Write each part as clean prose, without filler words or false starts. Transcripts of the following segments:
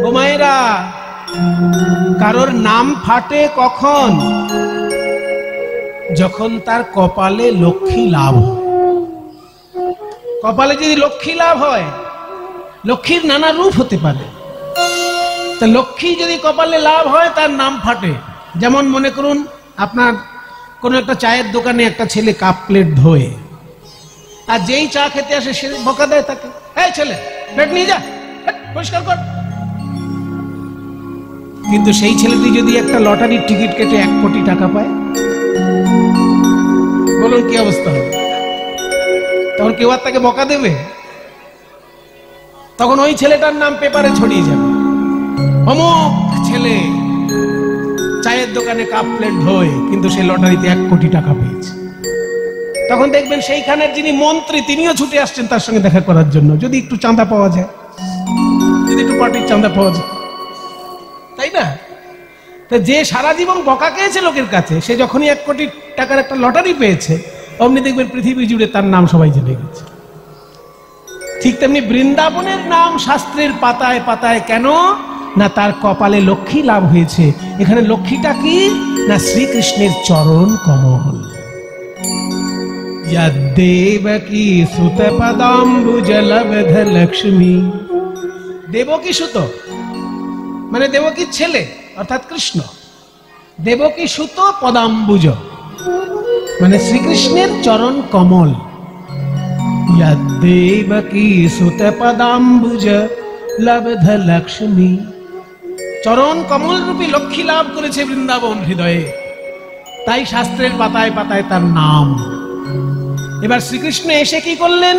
ও মায়েরা, কারোর নাম ফাটে কখন? যখন তার কপালে লক্ষ্মী লাভ হয়। কপালে যদি লক্ষ্মী লাভ হয়, লক্ষ্মীর নানা রূপ হতে পারে, তা লক্ষ্মী যদি কপালে লাভ হয় তার নাম ফাটে। যেমন মনে করুন আপনার কোন একটা চায়ের দোকানে একটা ছেলে কাপ প্লেট ধোয়ে, আর যেই চা খেতে আসে সে বকা দেয় তাকে, এই ছেলে প্লেট নিয়ে যা, পরিষ্কার কর। কিন্তু সেই ছেলেটি যদি একটা লটারির টিকিট কেটে 1 কোটি টাকা পায়, বলুন কি অবস্থা হবে? তখন কেউ আর তাকে বকা দেবে? তখন ওই ছেলেটার নাম পেপারে ছড়িয়ে যাবে, অমুক ছেলে চায়ের দোকানে কাপ প্লেট ধোয় কিন্তু সে লটারিতে 1 কোটি টাকা পেয়েছে। তখন দেখবেন সেইখানের যিনি মন্ত্রী তিনিও ছুটে আসছেন তার সঙ্গে দেখা করার জন্য, যদি একটু চাঁদা পাওয়া যায়, যদি একটু পার্টির চাঁদা পাওয়া যায়, তাই না? তো যে সারা জীবন বকা খেয়েছে লোকের কাছে, সে যখনই 1 কোটি টাকার একটা লটারি পেয়েছে, অমনি দেখবেন পৃথিবী জুড়ে তার নাম সবাই জেনে গেছে। ঠিক তেমনি বৃন্দাবনের নাম শাস্ত্রের পাতায় পাতায় কেন? না তার কপালে লক্ষ্মী লাভ হয়েছে। এখানে লক্ষ্মীটা কি? না শ্রীকৃষ্ণের চরণ কমল। দেবকী সুত পদাম্বুজ লব্ধ লক্ষ্মী। দেবকী সুত মানে দেবকীর ছেলে অর্থাৎ কৃষ্ণ। দেবকী সুত পদাম্বুজ মানে শ্রীকৃষ্ণের চরণ কমল। দেবকী সুত পদাম্বুজ লব্ধ লক্ষ্মী। চরণ কমল রূপী লক্ষ্মী লাভ করেছে বৃন্দাবন হৃদয়ে, তাই শাস্ত্রের পাতায় পাতায় তার নাম। এবার শ্রীকৃষ্ণ এসে কি করলেন?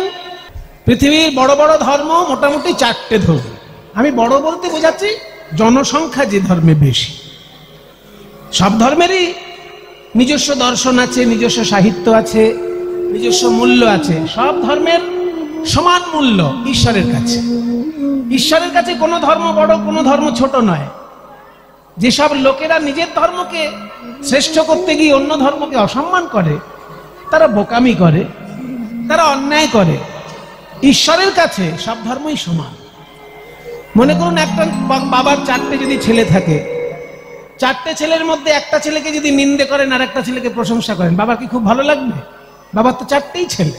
পৃথিবীর বড় বড় ধর্ম মোটামুটি 4টে ধর্ম। আমি বড় বলতে বোঝাচ্ছি জনসংখ্যা যে ধর্মে বেশি। সব ধর্মেরই নিজস্ব দর্শন আছে, নিজস্ব সাহিত্য আছে, নিজস্ব মূল্য আছে। সব ধর্মের সমান মূল্য ঈশ্বরের কাছে। ঈশ্বরের কাছে কোনো ধর্ম বড়, কোনো ধর্ম ছোট নয়। যেসব লোকেরা নিজের ধর্মকে শ্রেষ্ঠ করতে গিয়ে অন্য ধর্মকে অসম্মান করে, তারা বোকামি করে, তারা অন্যায় করে। ঈশ্বরের কাছে সব ধর্মই সমান। মনে করুন একটা বাবার 4টে যদি ছেলে থাকে, 4টে ছেলের মধ্যে একটা ছেলেকে যদি নিন্দে করেন আর একটা ছেলেকে প্রশংসা করেন, বাবার কি খুব ভালো লাগবে? বাবার তো 4টেই ছেলে।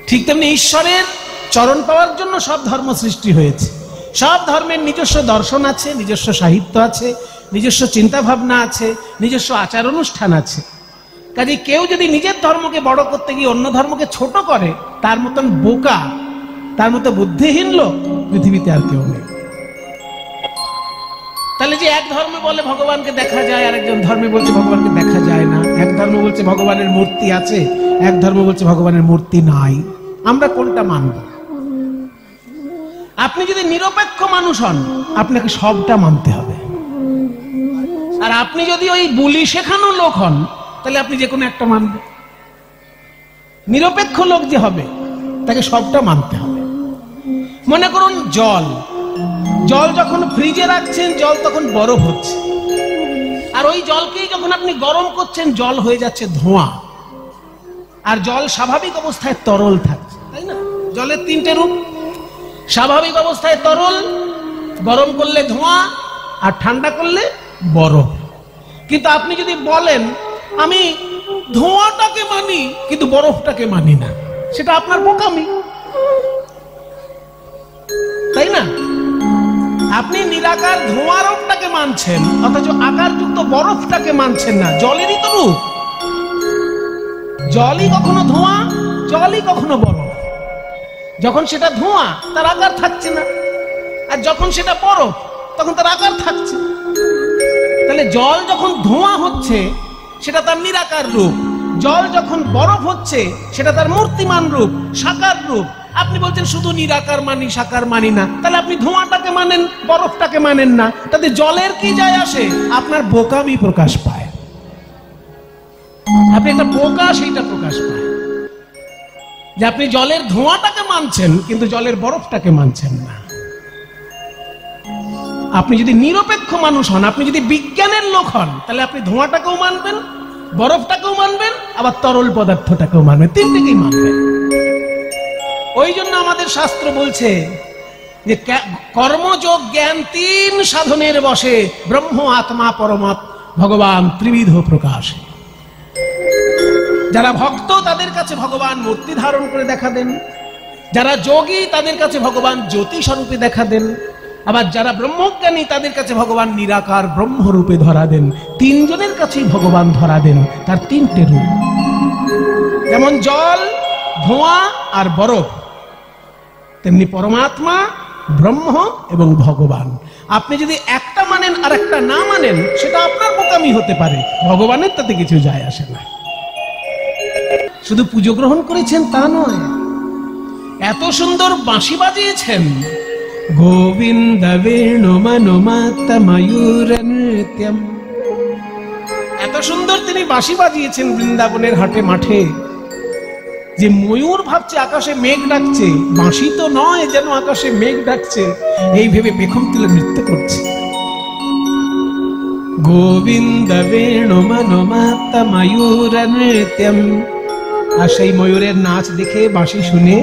ঠিক তেমনি ঈশ্বরের চরণ পাওয়ার জন্য সব ধর্ম সৃষ্টি হয়েছে। সব ধর্মের নিজস্ব দর্শন আছে, নিজস্ব সাহিত্য আছে, নিজস্ব চিন্তা ভাবনা আছে, নিজস্ব আচার অনুষ্ঠান আছে। কাজে কেউ যদি নিজের ধর্মকে বড় করতে গিয়ে অন্য ধর্মকে ছোট করে, তার মতন বোকা, তার মতো বুদ্ধিহীন লোক পৃথিবীতে আর কেউ নেই। তাহলে যে এক ধর্মে বলে ভগবানকে দেখা যায়, আর একজন ধর্মে বলছে ভগবানকে দেখা যায় না। এক ধর্ম বলছে ভগবানের মূর্তি আছে, এক ধর্ম বলছে ভগবানের মূর্তি নাই। আমরা কোনটা মানব? আপনি যদি নিরপেক্ষ মানুষ হন, আপনাকে সবটা মানতে হবে। আর আপনি যদি ওই বুলি শেখানো লোক হন, তাহলে আপনি যে কোনো একটা মানবেন। নিরপেক্ষ লোক যে হবে, তাকে সবটা মানতে হবে। মনে করুন জল, জল যখন ফ্রিজে রাখছেন, জল তখন বরফ হচ্ছে, আর ওই জলকেই যখন আপনি গরম করছেন, জল হয়ে যাচ্ছে ধোঁয়া। আর জল স্বাভাবিক অবস্থায় তরল থাকছে, তাই না? জলের 3টে রূপ। স্বাভাবিক অবস্থায় তরল, গরম করলে ধোঁয়া, আর ঠান্ডা করলে বরফ। কিন্তু আপনি যদি বলেন আমি ধোঁয়াটাকে মানি কিন্তু বরফটাকে মানি না, সেটা আপনার বোকামি, তাই না? আপনি নিরাকার ধোঁয়ারটাকে মানছেন, অথচ আকারযুক্ত বরফটাকে মানছেন না। জলেরই তো রূপ। জলই কখনো ধোঁয়া, জলই কখনো বরফ। যখন সেটা ধোঁয়া, তার আকার থাকছে না, আর যখন সেটা বরফ, তখন তার আকার থাকছে। তাহলে জল যখন ধোঁয়া হচ্ছে, সেটা তার নিরাকার রূপ। জল যখন বরফ হচ্ছে, সেটা তার মূর্তিমান রূপ, সাকার রূপ। আপনি বলছেন শুধু নিরাকার মানি, সাকার মানি না। তাহলে আপনি ধোঁয়াটাকে মানেন, বরফটাকে মানেন না। তাতে জলের কি যায় আসে? আপনার বোকামি প্রকাশ পায়। আপনি একটা বোকা, সেইটা প্রকাশ পায় যে আপনি জলের ধোঁয়াটাকে মানছেন কিন্তু জলের বরফটাকে মানছেন না। আপনি যদি নিরপেক্ষ মানুষ হন, আপনি যদি বিজ্ঞানের লোক হন, তাহলে আপনি ধোঁয়াটাকেও মানবেন, বরফটাকেও মানবেন, আবার তরল পদার্থটাকেও মানবেন, 3টিকেই মানবেন। ওই জন্য আমাদের শাস্ত্র বলছে যে কর্মযোগ জ্ঞান তিন সাধনের বসে ব্রহ্ম আত্মা পরমাত্মা ভগবান ত্রিবিধ প্রকাশ। যারা ভক্ত তাদের কাছে ভগবান মূর্তি ধারণ করে দেখা দেন, যারা যোগী তাদের কাছে ভগবান জ্যোতি স্বরূপে দেখা দেন, আবার যারা ব্রহ্মজ্ঞানী তাদের কাছে ভগবান নিরাকার ব্রহ্মরূপে ধরা দেন। তিনজনের কাছেই ভগবান ধরা দেন তার তিনটে রূপ, যেমন জল, ধোঁয়া আর বরফ, তেমনি পরমাত্মা, ব্রহ্ম এবং ভগবান। আপনি যদি একটা মানেন আর একটা না মানেন সেটা আপনার বোকামি হতে পারে, ভগবানের তাতে কিছু যায় আসে না। শুধু পুজো গ্রহণ করেছেন তা নয়, এত সুন্দর বাঁশি বাজিয়েছেন। গোবিন্দ বেণু মনোমাত ময়ূর নৃত্যম, এত সুন্দর তিনি বাঁশি বাজিয়েছেন বৃন্দাবনের হাটে মাঠে যে ময়ূর ভাবছে আকাশে মেঘ ডাকছে, বাঁশি তো নয় যেন আকাশে মেঘ ডাকছে, এই ভেবে পেখম তুলে নৃত্য করছে। গোবিন্দ বেণু মনোমাত ময়ূর নৃত্যম, আর সেই ময়ূরের নাচ দেখে বাঁশি শুনে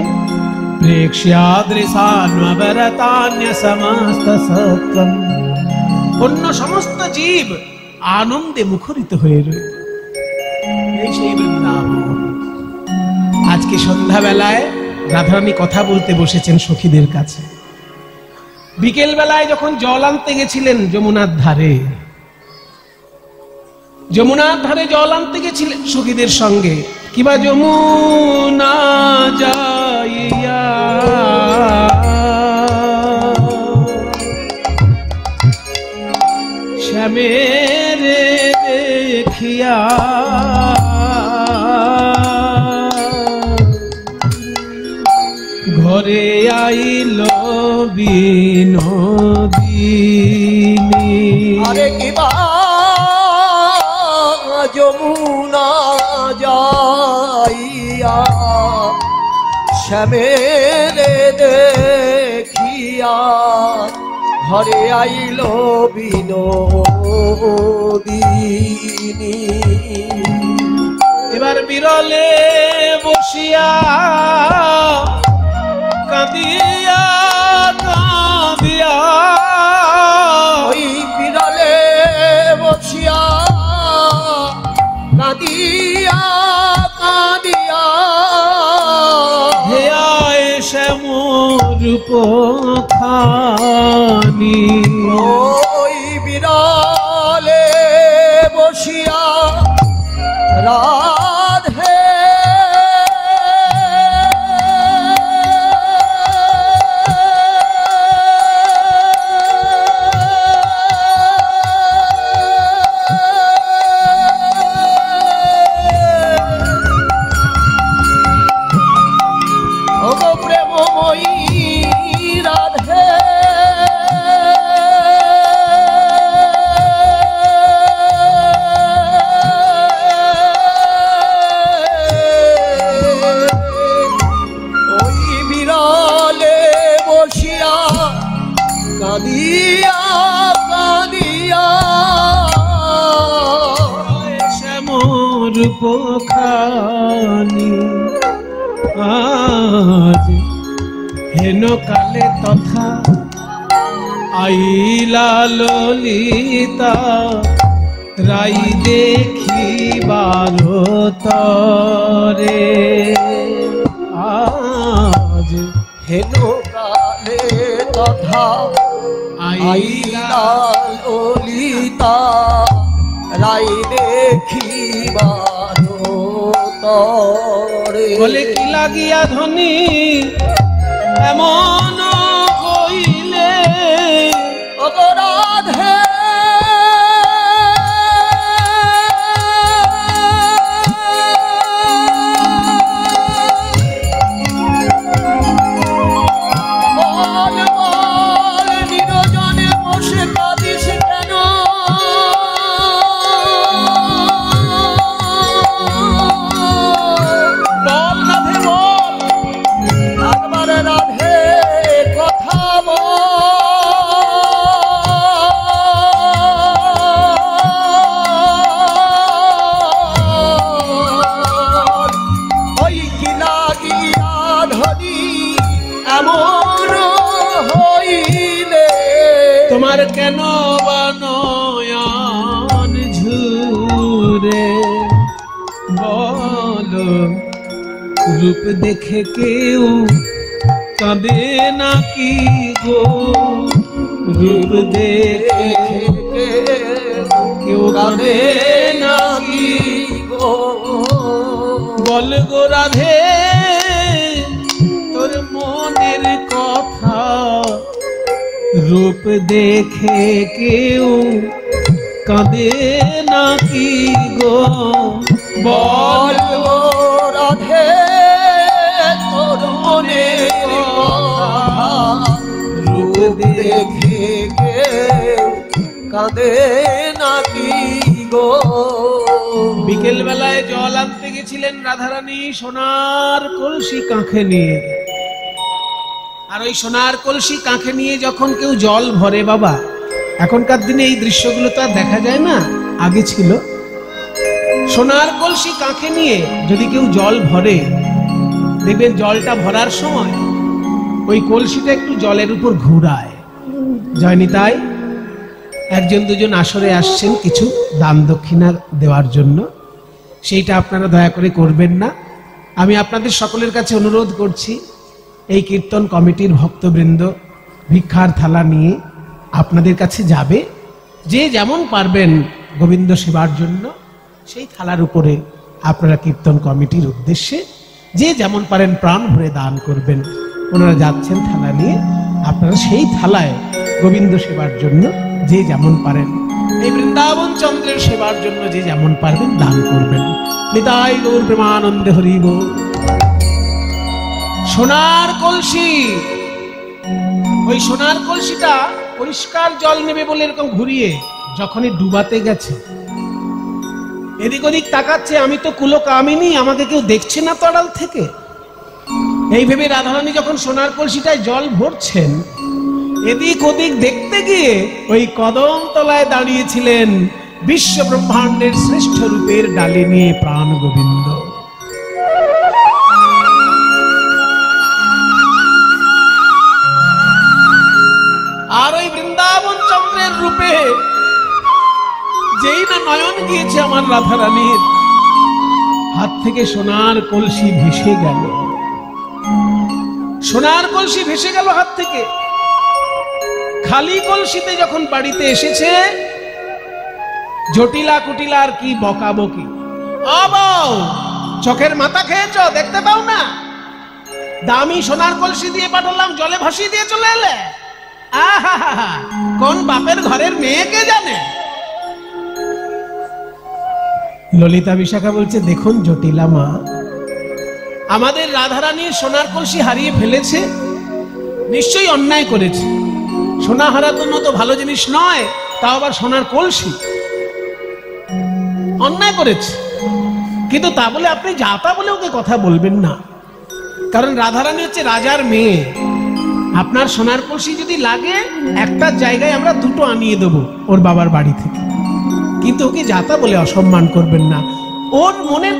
অন্য সমস্ত জীব আনন্দে মুখরিত হয়ে রয়ে। এই সেই বৃন্দাবন। আজকে সন্ধ্যাবেলায় রাধারানী কথা বলতে বসেছেন সখীদের কাছে। বিকেল বেলায় যখন জল আনতে গেছিলেন যমুনার ধারে, যমুনার ধারে জল আনতে গেছিলেন সখীদের সঙ্গে, কিবা যমুনা যাইয়া শ্যামের দেখিয়া ঘরে আইল বিনোদিনী। আরে কিবা যমুনা যাইয়া শ্যামের দেখিয়া ঘরে আইল বিনোদিনী। এবার বিরলে বসিয়া কাঁদিয়া কাঁদিয়া, ওই বিরলে বসিয়া কাঁদিয়া কাঁদিয়া হেয়ায় শ্যামরূপ খানি। ওই বিরলে বসিয়া রাধে কাঁদিয়া কাঁদিয়া শ্যামরূপ খানি। আজ হেন কালে তথা আইলা ললিতা রাই দেখিবার তরে। আজ হেন কালে তথা আইলা ললিতা রাই দেখিবার তরে। বলে কি লাগিয়া ধনী এমন হইলে অপরাধে তোমার কেন বানয়ান ঝুরে বলো রূপ দেখে কেউ কাঁদে নাকি গো রূপ দেখে কেউ কাঁদে নাকি গো বল গো রাধে তোর মনের কথা রূপ দেখে কেউ কাঁদে নাকি গো বল গো রাধে তোর মনের কথা রূপ দেখে কেউ কাঁদে নাকি গো। বিকেল বেলায় জল আনতে গেছিলেন রাধারানী সোনার কলসি কাঁখে নিয়ে। আর ওই সোনার কলসি কাঁখে নিয়ে যখন কেউ জল ভরে বাবা, এখনকার দিনে এই দৃশ্যগুলো তো আর দেখা যায় না, আগে ছিল। সোনার কলসি কাঁখে নিয়ে যদি কেউ জল ভরে, দেখবেন জলটা ভরার সময় ওই কলসিটা একটু জলের উপর ঘুরায়। জয়নি তাই একজন দুজন আসরে আসছেন কিছু দান দক্ষিণা দেওয়ার জন্য, সেইটা আপনারা দয়া করে করবেন না। আমি আপনাদের সকলের কাছে অনুরোধ করছি, এই কীর্তন কমিটির ভক্তবৃন্দ ভিক্ষার থালা নিয়ে আপনাদের কাছে যাবে, যে যেমন পারবেন গোবিন্দ সেবার জন্য সেই থালার উপরে আপনারা কীর্তন কমিটির উদ্দেশ্যে যে যেমন পারেন প্রাণ ভরে দান করবেন। ওনারা যাচ্ছেন থালা নিয়ে, আপনারা সেই থালায় গোবিন্দ সেবার জন্য যে যেমন পারেন, এই বৃন্দাবন চন্দ্রের সেবার জন্য যে যেমন পারবেন দান করবেন। নিতাই গৌর প্রেমানন্দে হরি বল। সোনার কলসি, ওই সোনার কলসিটা পরিষ্কার জল নেবে বলে এরকম ঘুরিয়ে যখনই ডুবাতে গেছে, এদিক ওদিক তাকাচ্ছে, আমি তো কুলো কামিনী, আমাকে কেউ দেখছে না তো আড়াল থেকে। এই ভেবে রাধারানী যখন সোনার কলসিটায় জল ভরছেন, এদিক ওদিক দেখতে গিয়ে ওই কদম তলায় দাঁড়িয়েছিলেন বিশ্ব ব্রহ্মাণ্ডের শ্রেষ্ঠ রূপের ডালে নিয়ে প্রাণ গোবিন্দ। আর ওই বৃন্দাবন চন্দ্রের রূপে যেই না নয়ন গিয়েছে আমার রাধারানীর, হাত থেকে সোনার কলসি ভেসে গেল। সোনার কলসি ভেসে গেল হাত থেকে। খালি কলসিতে যখন বাড়িতে এসেছে, জটিলা কুটিলার কি বকাবকি, চোখের মাথা খেয়েছ, দেখতে পাও না? দামি সোনার কলসি দিয়ে পাঠালাম, জলে ভাসিয়ে দিয়ে চলে এলে। আহা, কোন বাপের ঘরের মেয়েকে জানে? ললিতা বিশাখা বলছে, দেখুন জটিলা মা, আমাদের রাধারানীর সোনার কলসি হারিয়ে ফেলেছে, নিশ্চয়ই অন্যায় করেছে। সোনা হারানো তো ভালো জিনিস নয়, তাও আবার সোনার কলসি, অন্যায় করেছে। কিন্তু তা বলে আপনি যা তা বলে ওকে কথা বলবেন না, কারণ রাধারানী হচ্ছে রাজার মেয়ে। আপনার সোনার কলসি যদি লাগে, একটা জায়গায় আমরা দুটো আনিয়ে দেবো ওর বাবার বাড়ি থেকে, কিন্তু ওকে যা তা বলে অসম্মান করবেন না। ওর মনের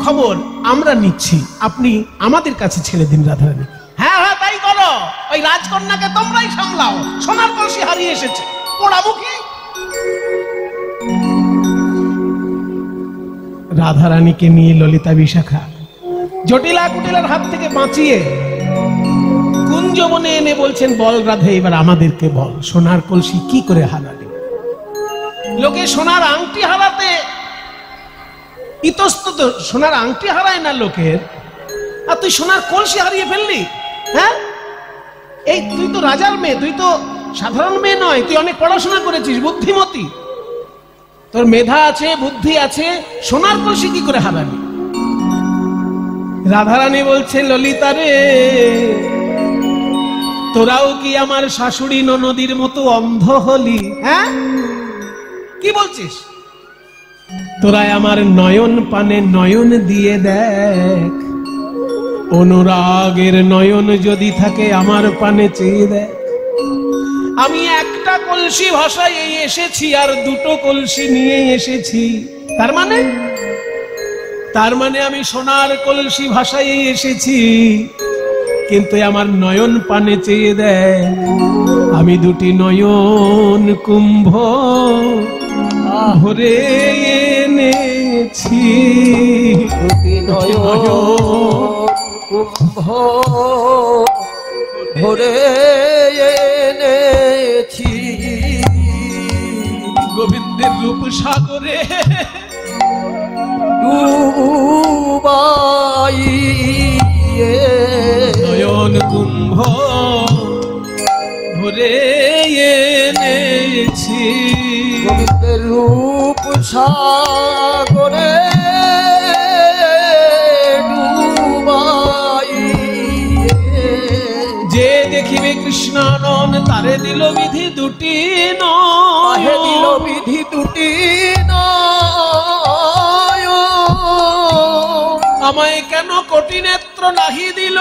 খবর আমরা নিচ্ছি, আপনি আমাদের কাছে ছেড়ে দিন রাধারানী। হ্যাঁ হ্যাঁ, তাই করো, ওই রাজকন্যাকে তোমরাই সামলাও, সোনার কলসি হারিয়ে এসেছে, পোড়াবো কি? রাধারানীকে নিয়ে ললিতা বিশাখা জটিলা কুটিলার হাত থেকে বাঁচিয়ে কুঞ্জবনে এনে বলছেন, বল রাধে, এবার আমাদেরকে বল, সোনার কলসি কি করে হারালি? লোকে সোনার আংটি হারাতে ইতস্তত, সোনার আংটি হারায় না লোকের, আর তুই সোনার কলসি হারিয়ে ফেললি? হ্যাঁ, এই তুই তো রাজার মেয়ে, তুই তো সাধারণ মেয়ে নয়, তুই অনেক পড়াশোনা করেছিস, বুদ্ধিমতী, তোর মেধা আছে, বুদ্ধি আছে, সোনার কলসি কি করে হারালি? রাধারানী বলছে, ললিতা রে, তোরাও কি আমার শাশুড়ি ননদির মতো অন্ধ হলি? হ্যাঁ, কি বলছিস? তোরা আমার নয়ন পানে নয়ন দিয়ে দেখ, অনুরাগের নয়ন যদি থাকে আমার পানে চেয়ে দেখ। আমি একটা কলসি ভাষায় এসেছি আর দুটো কলসি নিয়ে এসেছি, তার মানে আমি সোনার কলসি ভাষায় এসেছি, কিন্তু আমার নয়ন পানে চেয়ে দেয়। আমি দুটি নয়ন কুম্ভ ভরে এনেছি, দুটি নয়ন কুম্ভ ভরে এনেছি। গোবিন্দের রূপ সাগরে ডুবাইয়ে নয়ন কুম্ভ ভরে এনেছি। গোবিন্দের রূপ সাগরে ডুবাইয়ে যে দেখিবে কৃষ্ণানন তারে দিল বিধি দুটি তাহে দিল নয়। বিধি দুটি নয়। আমায় কেন কোটি নেত্র নাহি দিল,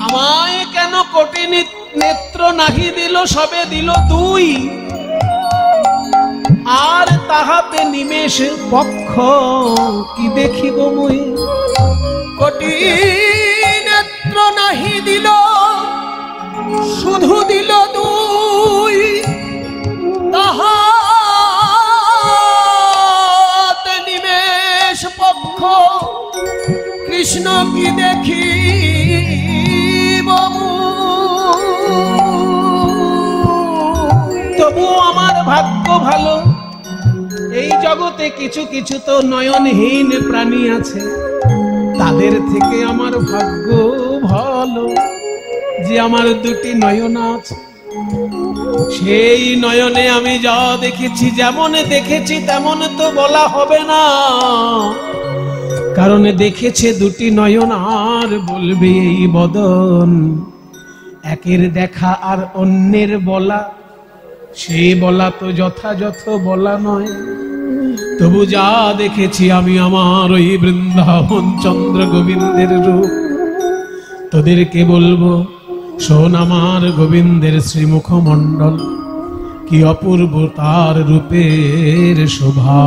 আমায় কেন কোটি নেত্র নাহি দিল, সবে দিল দুই, আর তাহাতে নিমেষ পক্ষ কি দেখিব মুই। কোটি নেত্র নাহি দিল, শুধু দিল দুই, তাহাতে নিমেষ পক্ষ কৃষ্ণ কি দেখি তবু আমার ভাগ্য ভালো, এই জগতে কিছু কিছু তো নয়নহীন প্রাণী আছে, তাদের থেকে আমার ভাগ্য ভালো যে আমার দুটি নয়ন আছে। সেই নয়নে আমি যা দেখেছি, যেমন দেখেছি তেমন তো বলা হবে না, কারণ দেখেছে দুটি নয়ন আর বলবে এই বদন। একের দেখা আর অন্যের বলা, সে বলা তো যথাযথ বলা নয়। তবু যা দেখেছি আমি আমার ওই বৃন্দাবন চন্দ্র গোবিন্দের রূপ, তোদেরকে বলবো শোন আমার গোবিন্দের শ্রীমুখ মণ্ডল, কি অপূর্ব তার রূপের শোভা।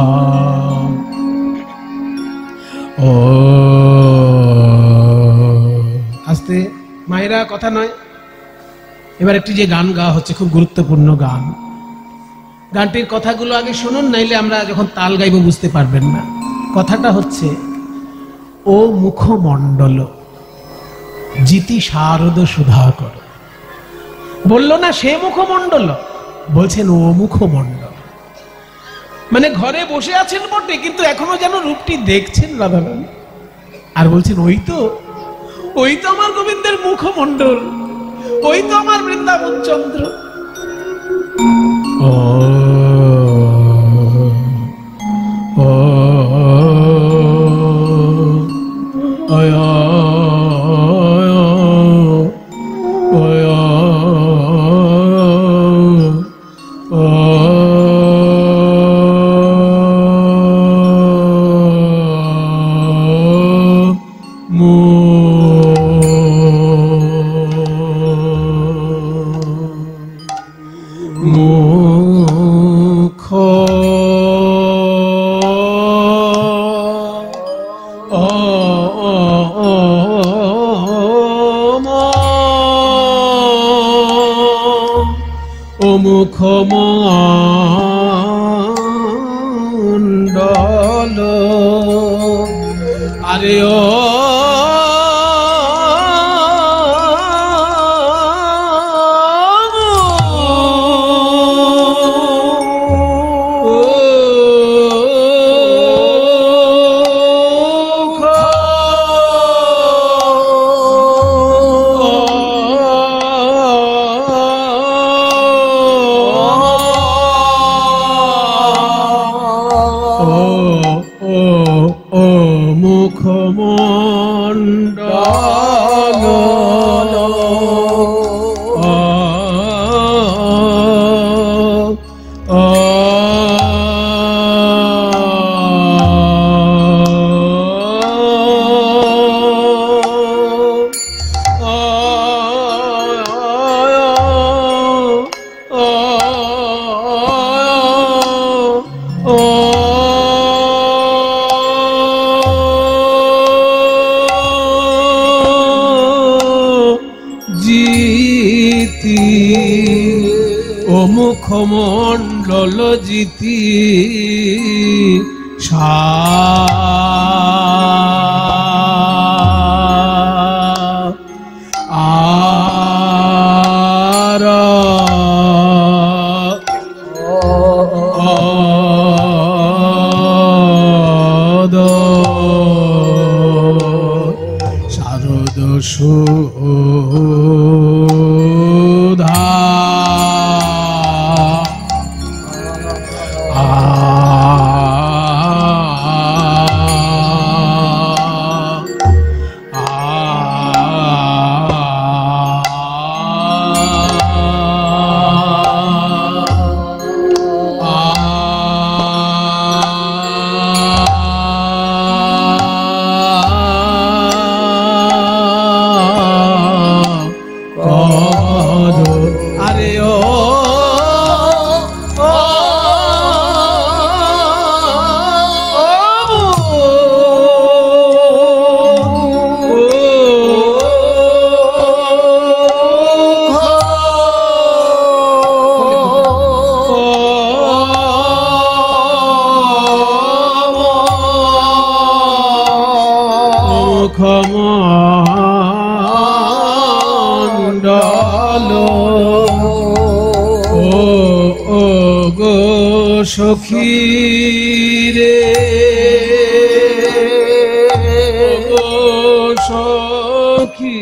ও আস্তে মায়েরা, কথা নয়। এবার একটি যে গান গাওয়া হচ্ছে, খুব গুরুত্বপূর্ণ গান, গানটির কথাগুলো আগে শুনুন, নাইলে আমরা যখন তাল গাইব বুঝতে পারবেন না। কথাটা হচ্ছে, ও মুখমণ্ডল জিতি শারদ সুধাকর। বললো না সে মুখমণ্ডল, বলছেন ও মুখমণ্ডল, মানে ঘরে বসে আছেন বটে, কিন্তু এখনো যেন রূপটি দেখছেন রাধারানী, আর বলছেন ওই তো আমার গোবিন্দের মুখমণ্ডল, ওই তো আমার বৃন্দাবন চন্দ্র। ও ও মুখমণ্ডল আরে ও মুখমণ্ডল জিতি ও মুখমণ্ডল জিতি শারদ সুধা আরে ও মুখমণ্ডল ও গো সখী রে ও সখী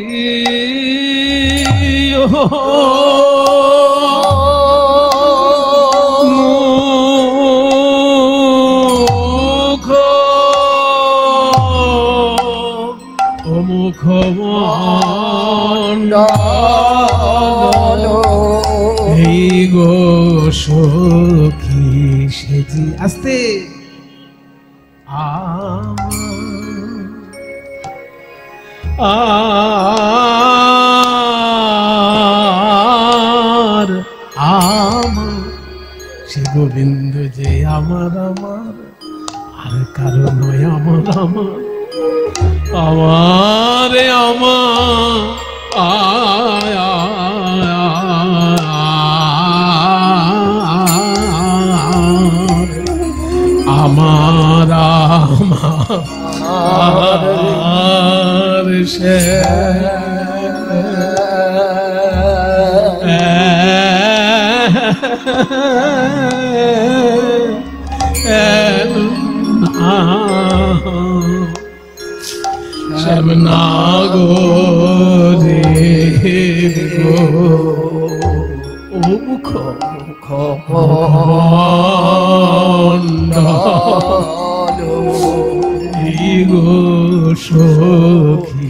মুখমণ্ডল এই গো সখী সেজি আস্তে আর আমার সে গোবিন্দ যে আমার আমার আর কারো নয় আমার আমার আমারে আমার সে শ্যামনা গো রে গো ও মুখমণ্ডল এই গো সখী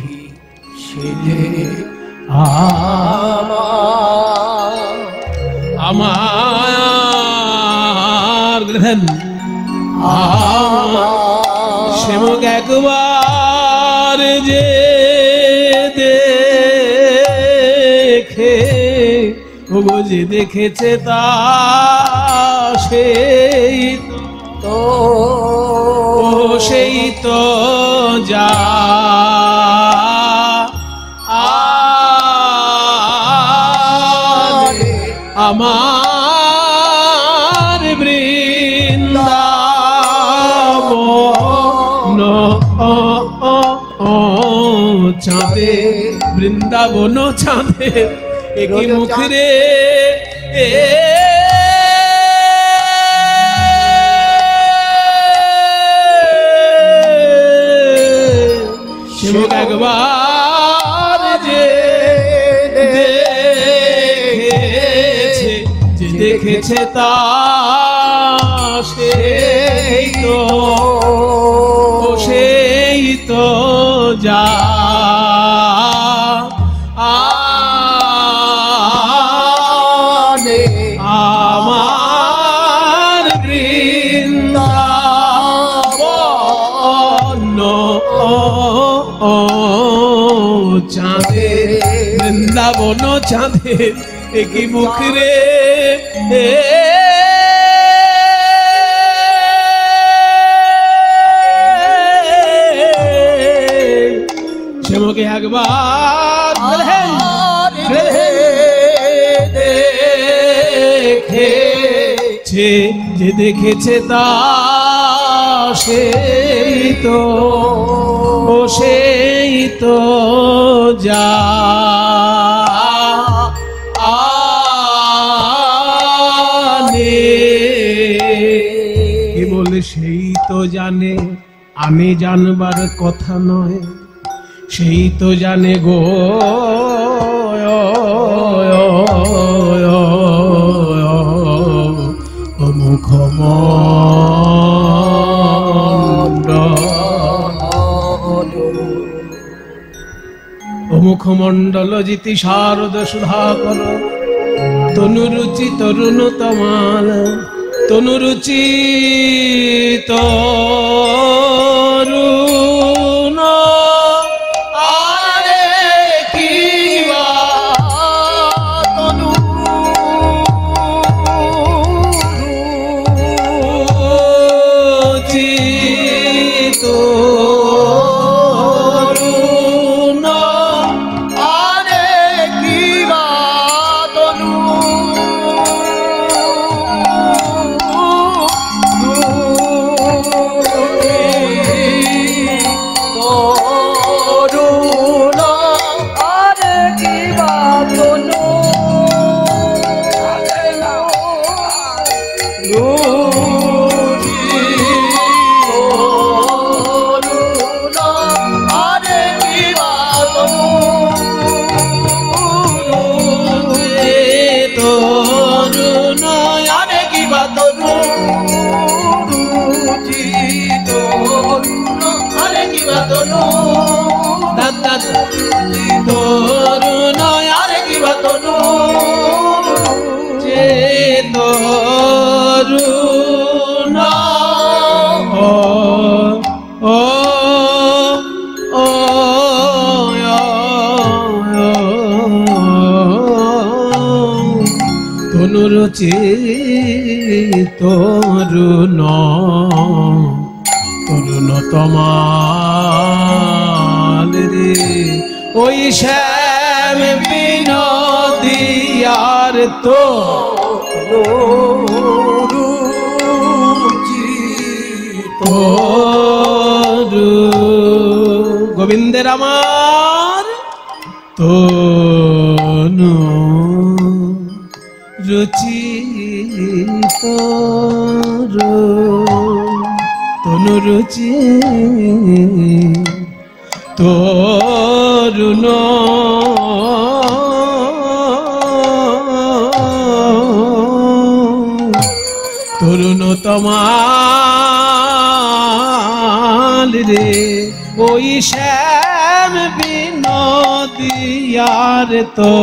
সে আমার সেমক একবার যে দেখে ও যে দেখেছে তা সেই তো সেই তো যা আমার বৃন্দাবন চাঁদে বৃন্দাবন চাঁদে একই মুখ রে একবার যে দেখেছে তা সেই তো যা আমার বৃন্দাবন চাঁদে বৃন্দাবন চাঁদে একই মুখ রে সেমকে একবার যে যে দেখেছে তা সেই তো ও সেই তো যা কেবল সেই তো জানে, আমি জানবার কথা নয়, সেই তো জানে গো মুখমণ্ডল জিতি শারদ সুধাকর তনুরুচি তরুণ তমাল তনুরুচি তরুণ আরে কি তনু চিত তরুণ আরে কি বা তরুণ যে তরুণ ও ও ও তনুরুচি তরুণ তরুণ তমাল রে ওই শ্যাম বিনোদিয়ার তো গোবিন্দের আমার তনু রুচি তনু রুচি তরুণ তরুণ তমাল রে ওই শ্যাম বিনোদিয়ার তো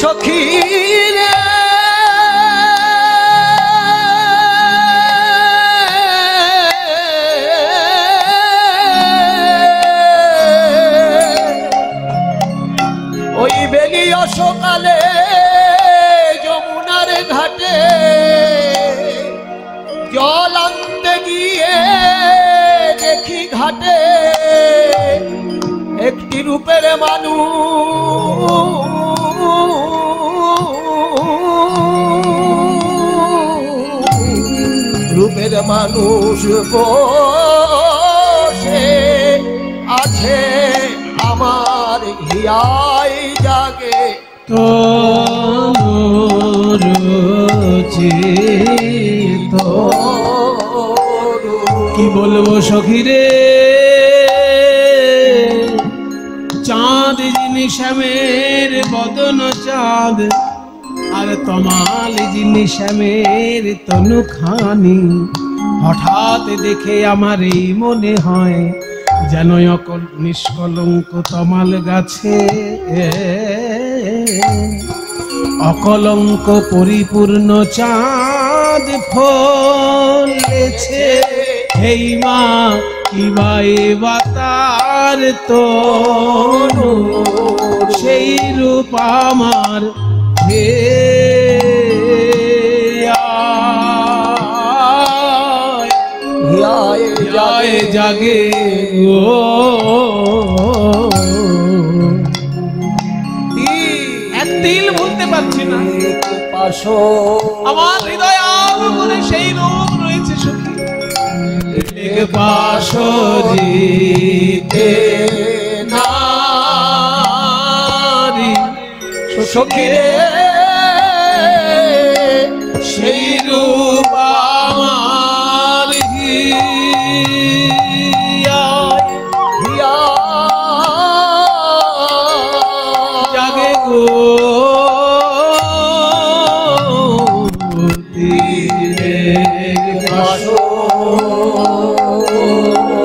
সখী রে ওই বেলিও সকালে যমুনার ঘাটে জল আনতে গিয়ে দেখি ঘাটে একটি রূপের মানুষ রূপের মানুষ বসে আছে আমার হিয়াই জাগে তনুরুচি কি বলবো সখী রে চাঁদ যিনি শ্যামের বদন চাঁদ আর তমাল যিনি শ্যামের তনুখানি হঠাৎ দেখে আমার এই মনে হয় যেন নিষ্কলঙ্ক তমাল গাছে অকলঙ্ক পরিপূর্ণ চাঁদ ফলেছে হেই মা কিবা বাতার তনু সেই রূপ আমার হে জাগে ও আমার হৃদয় আগুনে সেই রূপ রয়েছে সখী। তিলেক বাঁশরিতে নারী সখী রে, সেই রূপ আমার হিয়ায় জাগে গো।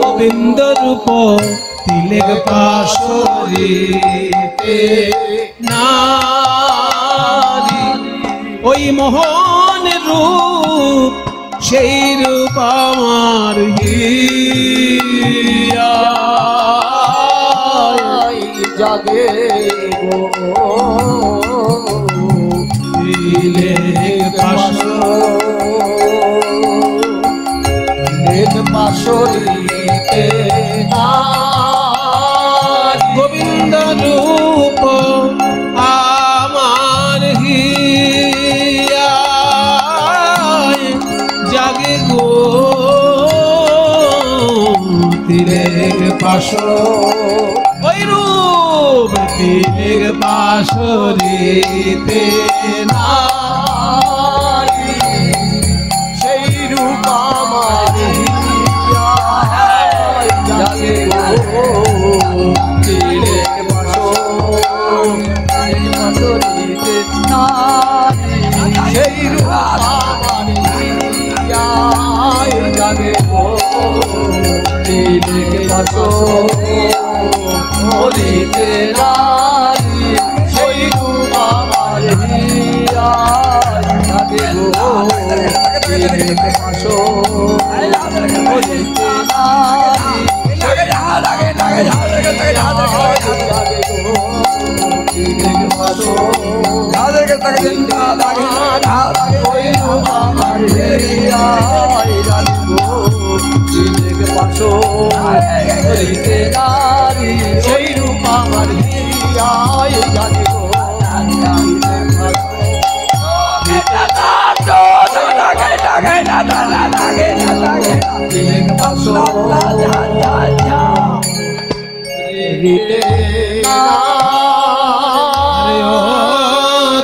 গোবিন্দ রূপ তিলেক বাঁশরিতে নারী, ওই মোহন রূপ সেই রূপ আমার হিয়ায় জাগে গো। তিলেক বাঁশরিতে নারী, গোবিন্দ রূপ আমার হিয়ায় জাগে গো। তিলেক ওই রূপ তিলেক বাঁশরিতে নারী, সেই রূপ আমার হিয়ায় জাগে গো। তিলেক বাঁশরিতে নারী, সেই রূপ আমার হিয়ায় জাগে গো। তিলেক বাঁশরিতে নারী, সেই রূপ আমার হিয়ায় জাগে গো। তিলেক বাঁশরিতে নারী, সেই রূপ আমার হিয়ায় জাগে গো। তিলেক বাঁশরিতে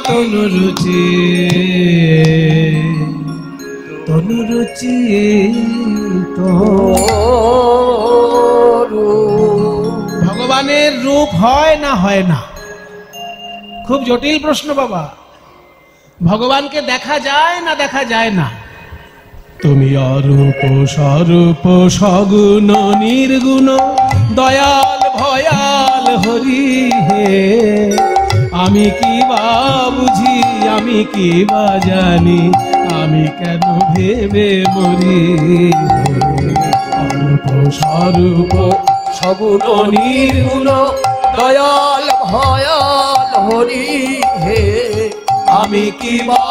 তনুরুচি তনুরুচি ভগবানের রূপ হয় না হয় না? খুব জটিল প্রশ্ন বাবা। ভগবানকে দেখা যায় না দেখা যায় না? তুমি অরূপ স্বরূপ সগুণ নির্গুণ দয়াল ভয়াল হরি হে, আমি কি বা বুঝি আমি কি বা জানি, আমি কেন ভেবে মরি। অরূপ স্বরূপ সগুণ নির্গুণ দয়াল ভয়াল হরি হে, আমি কি বা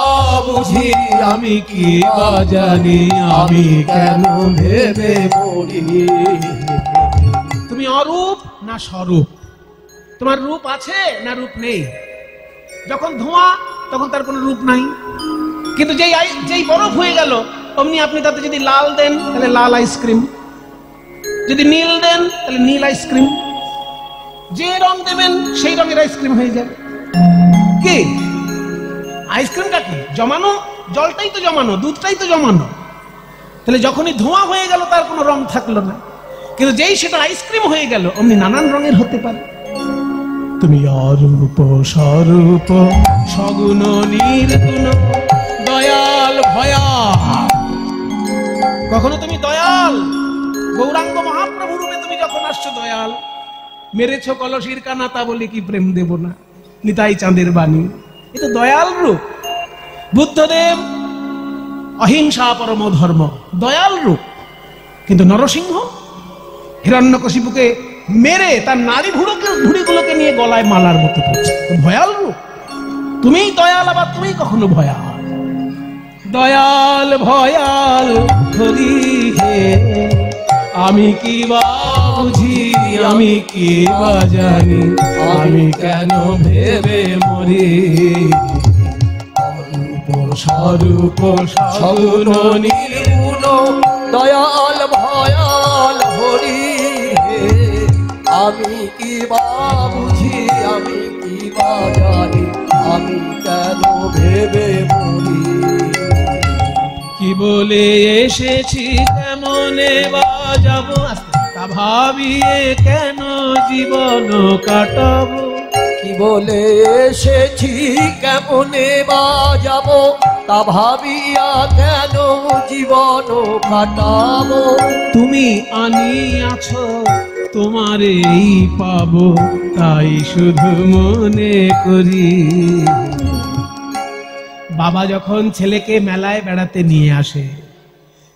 বুঝি আমি কি বা জানি, আমি কেন ভেবে মরি। তুমি অরূপ না স্বরূপ? তোমার রূপ আছে না রূপ নেই? যখন ধোঁয়া তখন তার কোনো রূপ নাই, কিন্তু যেই বরফ হয়ে গেল অমনি আপনি তাতে যদি লাল দেন তাহলে লাল আইসক্রিম, যদি নীল দেন তাহলে নীল আইসক্রিম, যে রং দেবেন সেই রঙের আইসক্রিম হয়ে যাবে। কি আইসক্রিমটা কি? জমানো জলটাই তো জমানো, দুধটাই তো জমানো। তাহলে যখনই ধোঁয়া হয়ে গেল তার কোনো রং থাকলো না, কিন্তু যেই সেটা আইসক্রিম হয়ে গেল অমনি নানান রঙের হতে পারে। তুমি অরূপ স্বরূপ সগুণ নির্গুণ দয়াল ভয়াল। কখনো তুমি দয়াল গৌরাঙ্গ মহাপ্রভু রূপে তুমি যখন আসছো দয়াল, মেরেছ কলসির কানাতা বলে কি প্রেম দেব না, নিতাই চাঁদের বাণী, এটা দয়াল রূপ। বুদ্ধদেব অহিংসা পরম ধর্ম, দয়াল রূপ। কিন্তু নরসিংহ হিরণ্যকশিপুকে মেরে তার নারী ভুড়িগুলোকে নিয়ে গলায় মালার মতো করছে, ভয়াল রূপ। তুমিই দয়াল, আবার তুমি কখনো ভয়াল। দয়াল ভয়াল হরি হে, আমি কি বা বুঝি আমি কি বা জানি, আমি কেন ভেবে মরি। অরূপ স্বরূপ সগুণ নির্গুণ দয়াল ভয়াল হরি হে আমি কি বা বুঝি আমি কি বা জানি আমি কেন ভেবে মরি কি বলে এসেছি কেমনে বা যাব তা ভাবিয়ে কেন জীবন কাটাবো কি বলে এসেছি কেমনে বা যাব তা ভাবিয়া কেন জীবন কাটাবো তুমি আনিয়াছো তোমারেই পাবো তাই শুধু মনে করি বাবা যখন ছেলেকে মেলায় বেড়াতে নিয়ে আসে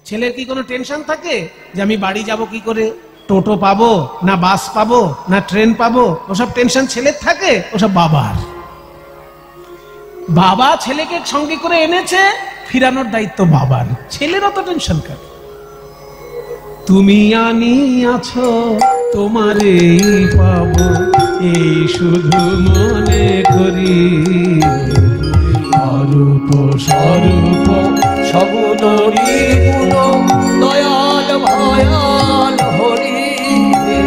ছেলের কি কোনো টেনশন থাকে যে আমি বাড়ি যাব কি করে টোটো পাবো না বাস পাবো না ট্রেন পাবো ওসব টেনশন ছেলের থাকে ওসব বাবার বাবা ছেলেকে সঙ্গে করে এনেছে ফিরানোর দায়িত্ব বাবার ছেলের অত টেনশন কার তুমি আনিয়াছো তোমারেই পাবো এই শুধু মনে করি স্বরূপ স্বরূপ সগুণ নির্গুণ দয়াল ভয়াল হরি হে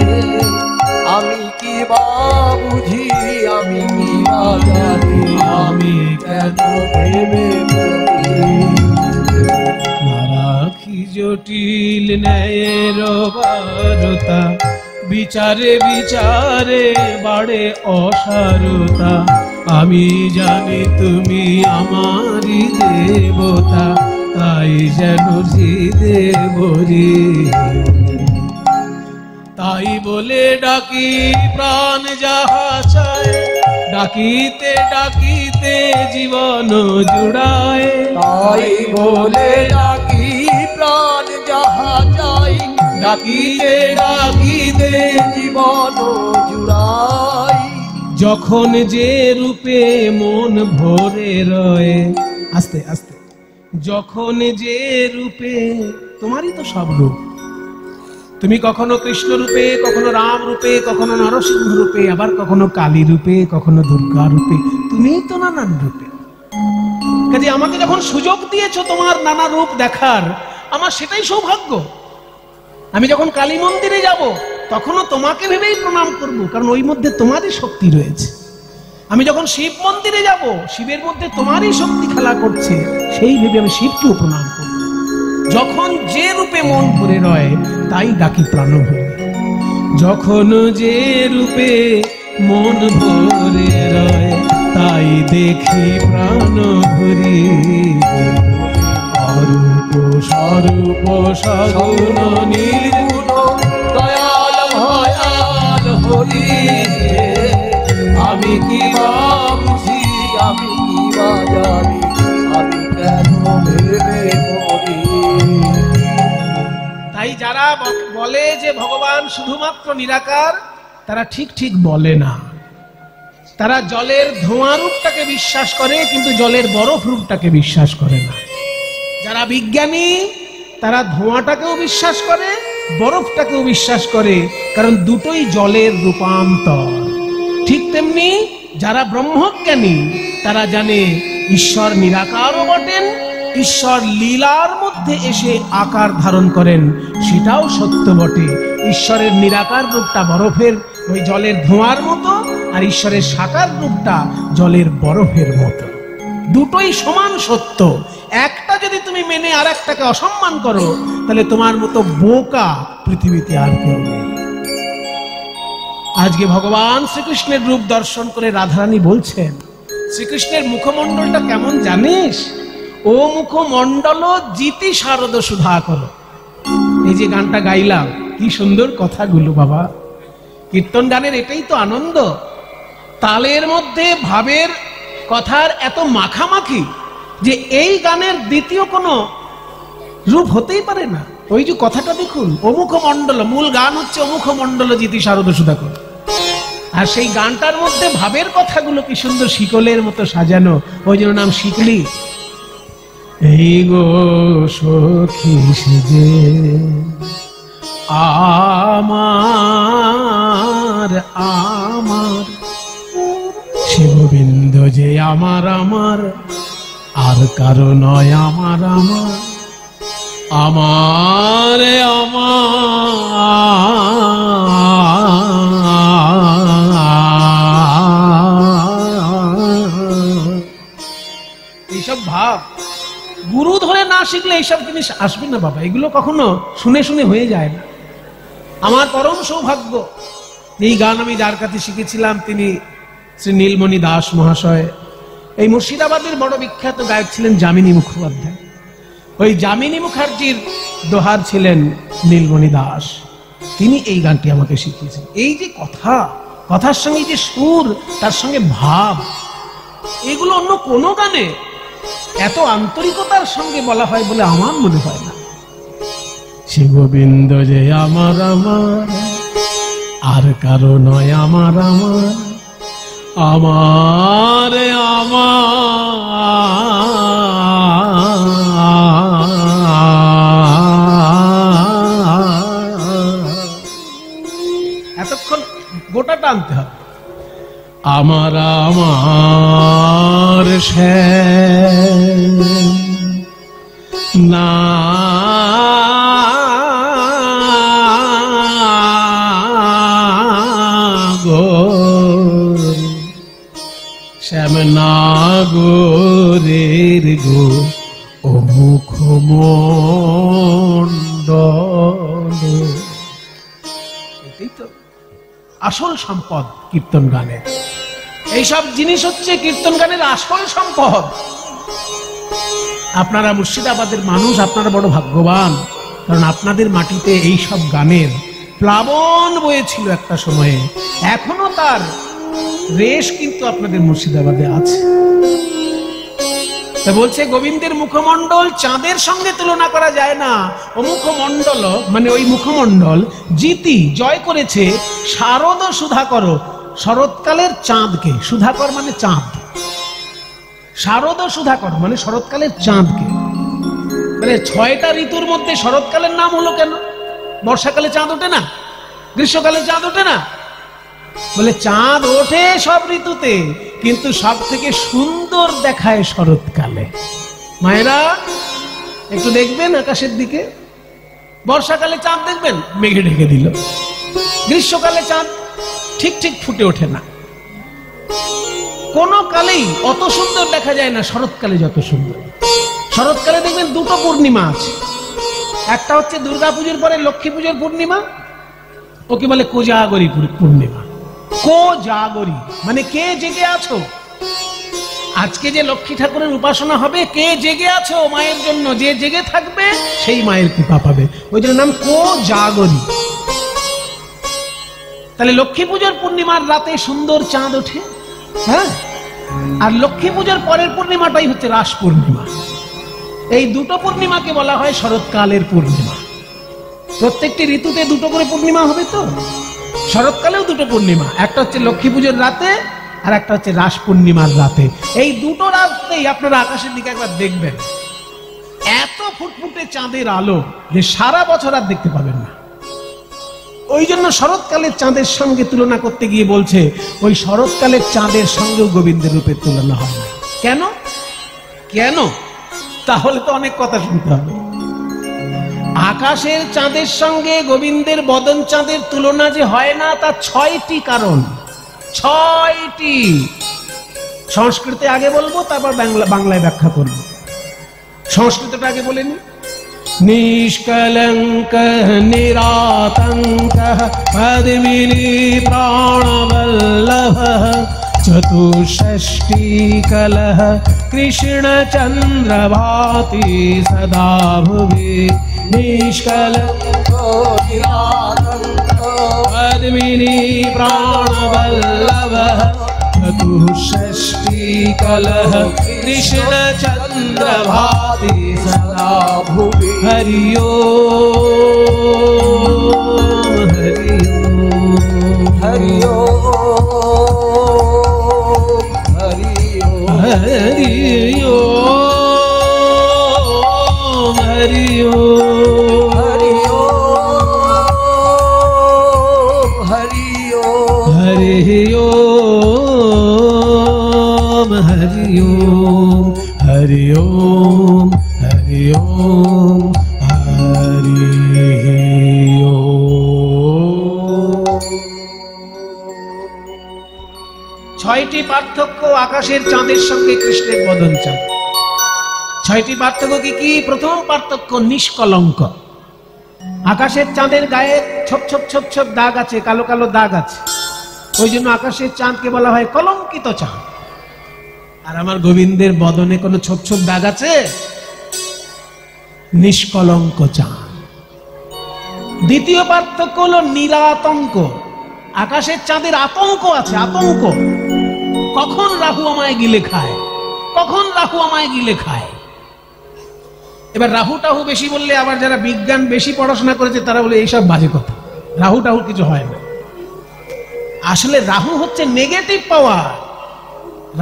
আমি কি বা বুঝি আমি কি বা জানি আমি কেন ভেবে মরি রাখি জটিল ন্যায়ের বারতা বিচারে বিচারে বাড়ে অসারতা আমি জানি তুমি আমারই দেবতা তাই যেন দেবরি তাই বলে ডাকি প্রাণ যাহা চায় ডাকিতে ডাকিতে জীবন জুড়ায় তাই বলে ডাকি প্রাণ যাহা চাই ডাকিতে ডাকিতে জীবন জুড়াই যখন যে রূপে মন ভরে রয়ে আস্তে আস্তে যখন যে রূপে তোমারই তো সব রূপ তুমি কখনো কৃষ্ণ রূপে কখনো রাম রূপে কখনো নরসিংহ রূপে আবার কখনো কালী রূপে কখনো দুর্গা রূপে তুমিই তো নানান রূপে কাজে আমাকে যখন সুযোগ দিয়েছো তোমার নানা রূপ দেখার আমার সেটাই সৌভাগ্য আমি যখন কালী মন্দিরে যাব তখনও তোমাকে ভেবেই প্রণাম করব কারণ ওই মধ্যে তোমারই শক্তি রয়েছে আমি যখন শিব মন্দিরে যাব শিবের মধ্যে তোমারই শক্তি খেলা করছে সেই ভেবে আমি শিবকেও প্রণাম করব যখন যে রূপে মন ভরে রয় তাই ডাকি প্রাণ ভরে যখন যে রূপে মন ভরে রয় তাই দেখি প্রাণ ভরি অরূপ স্বরূপ সগুণ নির্গুণ দয়াল ভয়াল হরি হে আমি কি বা বুঝি আমি কি বা জানি আমি কেন ভেবে মরি তাই যারা বলে যে ভগবান শুধুমাত্র নিরাকার তারা ঠিক ঠিক বলে না তারা জলের ধোঁয়া রূপটাকে বিশ্বাস করে কিন্তু জলের বরফ রূপটাকে বিশ্বাস করে না যারা বিজ্ঞানী তারা ধোঁয়াটাকেও বিশ্বাস করে বরফটাকেও বিশ্বাস করে কারণ দুটোই জলের রূপান্তর ঠিক তেমনি যারা ব্রহ্মজ্ঞানী তারা জানে ঈশ্বর নিরাকারও বটেন ঈশ্বর লীলার মধ্যে এসে আকার ধারণ করেন সেটাও সত্য বটে ঈশ্বরের নিরাকার রূপটা বরফের ওই জলের ধোঁয়ার মতো আর ঈশ্বরের সাকার রূপটা জলের বরফের মতো দুটোই সমান সত্য একটা যদি তুমি মেনে আর একটাকে অসম্মান করো তাহলে তোমার মতো বোকা পৃথিবীতে আর কেউ নেই আজকে ভগবান শ্রীকৃষ্ণের রূপ দর্শন করে রাধারানী বলছেন শ্রীকৃষ্ণের মুখমণ্ডলটা কেমন জানিস ও মুখমণ্ডল জিতি শারদ সুধা করো এই যে গানটা গাইলাম কি সুন্দর কথাগুলো বাবা কীর্তন গানের এটাই তো আনন্দ তালের মধ্যে ভাবের কথার এত মাখামাখি যে এই গানের দ্বিতীয় কোনো রূপ হতেই পারে না ওই যে কথাটা দেখুন অমুখ মণ্ডল মূল গান হচ্ছে অমুখ মণ্ডল জিতি শারদ সুধাকর আর সেই গানটার মধ্যে ভাবের কথাগুলো কি সুন্দর শিকলের মতো সাজানো ওই জন্য নাম শিকলি এই গো সখী সেজে আমার আমার শিববিন্দ যে আমার আমার আর আর কারো নয় আমার আমার আমারে এইসব ভাব গুরু ধরে না শিখলে এইসব জিনিস আসবে না বাবা। এগুলো কখনো শুনে শুনে হয়ে যায় না। আমার পরম সৌভাগ্য, এই গান আমি যার কাছে শিখেছিলাম তিনি শ্রী নীলমণি দাস মহাশয়। এই মুর্শিদাবাদের বড় বিখ্যাত গায়ক ছিলেন যামিনী মুখোপাধ্যায়। ওই যামিনী মুখার্জির দোহার ছিলেন নীলমণি দাস। তিনি এই গানটি আমাকে শিখিয়েছেন। এই যে কথা, কথার সঙ্গে যে সুর, তার সঙ্গে ভাব, এগুলো অন্য কোনো গানে এত আন্তরিকতার সঙ্গে বলা হয় বলে আমার মনে হয় না। সে গোবিন্দ যে আমার আমার আর কারো নয় আমার আমার আমারে এতক্ষণ গোটা টানতে হবে। আমার আমার না শ্যাম নাগরের গো ও মুখমণ্ডল। এটাই তো আসল সম্পদ কীর্তন গানের। এইসব জিনিস হচ্ছে কীর্তন গানের আসল সম্পদ। আপনারা মুর্শিদাবাদের মানুষ, আপনারা বড় ভাগ্যবান, কারণ আপনাদের মাটিতে এইসব গানের প্লাবন বয়েছিল একটা সময়ে। এখনো তার রেশ কিন্তু আপনাদের মুর্শিদাবাদে আছে। তা বলছে গোবিন্দের মুখমণ্ডল চাঁদের সঙ্গে তুলনা করা যায় না। ও মুখমণ্ডল মানে ওই মুখমণ্ডল জিতি জয় করেছে শারদ সুধাকর, শরৎকালের চাঁদকে। সুধাকর মানে চাঁদ, শারদ সুধাকর মানে শরৎকালের চাঁদকে। মানে 6টা ঋতুর মধ্যে শরৎকালের নাম হলো কেন? বর্ষাকালে চাঁদ ওঠে না? গ্রীষ্মকালে চাঁদ ওঠে না? বলে চাঁদ ওঠে সব ঋতুতে, কিন্তু সব থেকে সুন্দর দেখায় শরৎকালে। মায়েরা একটু দেখবেন আকাশের দিকে, বর্ষাকালে চাঁদ দেখবেন মেঘে ঢেকে দিল, গ্রীষ্মকালে চাঁদ ঠিক ঠিক ফুটে ওঠে না। কোন কালেই অত সুন্দর দেখা যায় না শরৎকালে যত সুন্দর। শরৎকালে দেখবেন 2টো পূর্ণিমা আছে। একটা হচ্ছে দুর্গাপুজোর পরে লক্ষ্মী পুজোর পূর্ণিমা, ওকে বলে কোজাগরী পূর্ণিমা। কোজাগরী মানে কে জেগে আছো। আজকে যে লক্ষ্মী ঠাকুরের উপাসনা হবে, কে জেগে আছো মায়ের জন্য, যে জেগে থাকবে সেই মায়ের কৃপা পাবে, ওই জন্য নাম কোজাগরী। তাহলে লক্ষ্মী পুজোর পূর্ণিমার রাতে সুন্দর চাঁদ ওঠে, হ্যাঁ। আর লক্ষ্মী পুজোর পরের পূর্ণিমাটাই হচ্ছে রাস পূর্ণিমা। এই 2টো পূর্ণিমাকে বলা হয় শরৎকালের পূর্ণিমা। প্রত্যেকটি ঋতুতে 2টো করে পূর্ণিমা হবে তো, শরৎকালেও 2টো পূর্ণিমা, একটা হচ্ছে লক্ষ্মী পুজোর রাতে আর একটা হচ্ছে রাস পূর্ণিমার রাতে। এই 2টো রাতেই আপনারা আকাশের দিকে একবার দেখবেন, এত ফুটফুটে চাঁদের আলো যে সারা বছর আর দেখতে পাবেন না। ওই জন্য শরৎকালের চাঁদের সঙ্গে তুলনা করতে গিয়ে বলছে ওই শরৎকালের চাঁদের সঙ্গেও গোবিন্দের রূপের তুলনা হয় না। কেন? কেন? তাহলে তো অনেক কথা শুনতে হবে। আকাশের চাঁদের সঙ্গে গোবিন্দের বদন চাঁদের তুলনা যে হয় না, তার 6টি কারণ। 6টি। সংস্কৃতে আগে বলবো, তারপর বাংলায় ব্যাখ্যা করব। সংস্কৃতটা আগে বলে নি। নিষ্কলঙ্ক নিরাতঙ্ক পদ্মিনী প্রাণবল্লভ চতুষ্ষষ্টি কলহ কৃষ্ণ চন্দ্র ভাতি সদা ভুবি। নিষ্কলঙ্ক নিরাতঙ্ক পদ্মিনী প্রাণবল্লভ চতুষ্ষষ্টি কলহ কৃষ্ণ চন্দ্র ভাতি সদা ভুবি। হরি ওম হরি ওম হরি ওম হরি ওম হরি ওম হরি ওম হরি ওম হরি ওম হরি ওম হরি হরি ওম হরি ওম হরি ওম। ছয়টি পার্থক্য আকাশের চাঁদের সঙ্গে কৃষ্ণের বদন চাঁদ। ছয়টি পার্থক্য কি কি? প্রথম পার্থক্য নিষ্কলঙ্ক। আকাশের চাঁদের গায়ে ছোপ ছোপ ছোপ ছোপ দাগ আছে, কালো কালো দাগ আছে, ওই জন্য আকাশের চাঁদকে বলা হয় কলঙ্কিত চাঁদ। আর আমার গোবিন্দের বদনে কোনো ছোপ ছোপ দাগ আছে? নিষ্কলঙ্ক চাঁদ। দ্বিতীয় পার্থক্য হলো নিরাতঙ্ক। আকাশের চাঁদের আতঙ্ক আছে, আতঙ্ক। কখন রাহু আমায় গিলে খায়, কখন রাহু আমায় গিলে খায়। এবার রাহু টাহু বেশি বললে আবার যারা বিজ্ঞান বেশি পড়াশোনা করেছে তারা বলে এইসব বাজে কথা, রাহু টাহু কিছু হয় না। আসলে রাহু হচ্ছে নেগেটিভ পাওয়ার।